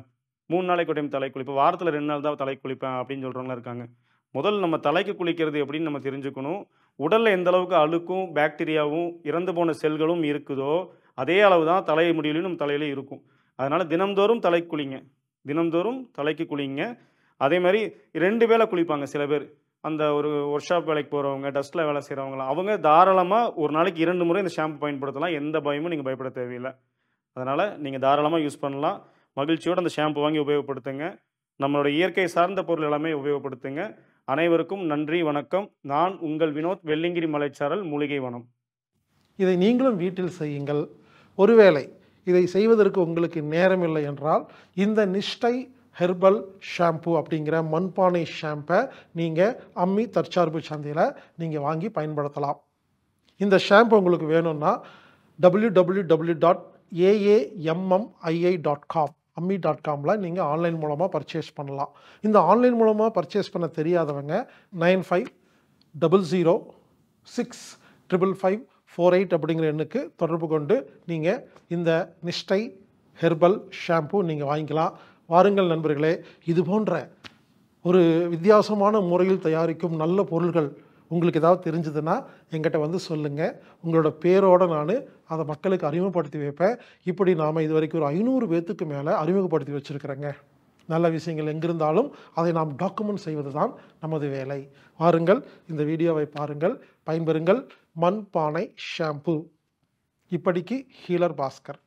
3 நாளைக்கு ஒரு டைம் தலைக்கு குளிப்பேன். வாரத்துல 2 நாள் தான் தலைக்கு குளிப்பேன் அப்படின்னு சொல்றவங்கலாம் இருக்காங்க. முதல்ல நம்ம தலைக்கு குளிக்கிறது எப்படின்னு நம்ம தெரிஞ்சுக்கணும். உடல்ல எந்த அளவுக்கு அழுக்கும், பாக்டீரியாவும், இறந்து போன செல்களும் இருக்குதோ, அதே அளவு தான் தலை முடியிலும் நம்ம தலையில இருக்கும். அதனால தினம்தோறும் தலைக்கு குளிங்க. தினம்தோறும் தலைக்கு குளிங்க. அதே மாரி 2 வேள குளிப்பாங்க சில பேர். அந்த ஒரு ஒர்க் ஷாப் வேலைக்கு போறவங்க, டஸ்ட்ல வேலை செய்றவங்கலாம், அவங்க தாராளமா ஒரு நாளைக்கு 2 முறை இந்த ஷாம்பு பயன்படுத்தலாம். எந்த பயமும் நீங்க பயப்பட தேவையில்ல. அதனால நீங்க தாராளமா யூஸ் பண்ணலாம். மகிழ்ச்சியோட அந்த ஷாம்பு வாங்கி உபயோகப்படுத்துங்க. நம்மளோட இயற்கை சார்ந்த பொருள் எல்லாமே உபயோகப்படுத்துங்க. அனைவருக்கும் நன்றி, வணக்கம். நான் உங்கள் வினோத், வெள்ளியங்கிரி மலைச்சாரல் மூலிகை வனம். இதை நீங்களும் வீட்டில் செய்யுங்கள். ஒருவேளை இதை செய்வதற்கு உங்களுக்கு நேரமில்லை என்றால் இந்த நிஷ்டை ஹெர்பல் ஷாம்பு அப்படிங்கிற மண்பானை ஷாம்பை நீங்கள் அம்மி தற்சார்பு சந்தையில் நீங்கள் வாங்கி பயன்படுத்தலாம். இந்த ஷாம்பு உங்களுக்கு வேணும்னா www.aammi.com அம்மி.comல நீங்கள் ஆன்லைன் மூலமாக பர்ச்சேஸ் பண்ணலாம். இந்த ஆன்லைன் மூலமாக பர்ச்சேஸ் பண்ண தெரியாதவங்க 9500655548 அப்படிங்கிற எண்ணுக்கு தொடர்பு கொண்டு நீங்கள் இந்த நிஷ்டை ஹெர்பல் ஷாம்பு நீங்கள் வாங்கிக்கலாம். வாருங்கள் நண்பர்களே, இது போன்ற ஒரு வித்தியாசமான முறையில் தயாரிக்கும் நல்ல பொருள்கள் உங்களுக்கு ஏதாவது தெரிஞ்சதுன்னா எங்கிட்ட வந்து சொல்லுங்கள். உங்களோட பேரோடு நான் அதை மக்களுக்கு அறிமுகப்படுத்தி வைப்பேன். இப்படி நாம் இது வரைக்கும் ஒரு 500 பேர்த்துக்கு மேலே அறிமுகப்படுத்தி வச்சுருக்கிறேங்க. நல்ல விஷயங்கள் எங்கிருந்தாலும் அதை நாம் டாக்குமெண்ட் செய்வது தான் நமது வேலை. வாருங்கள், இந்த வீடியோவை பாருங்கள், பயன்பெறுங்கள். மண்பானை ஷாம்பு. இப்படிக்கு ஹீலர் பாஸ்கர்.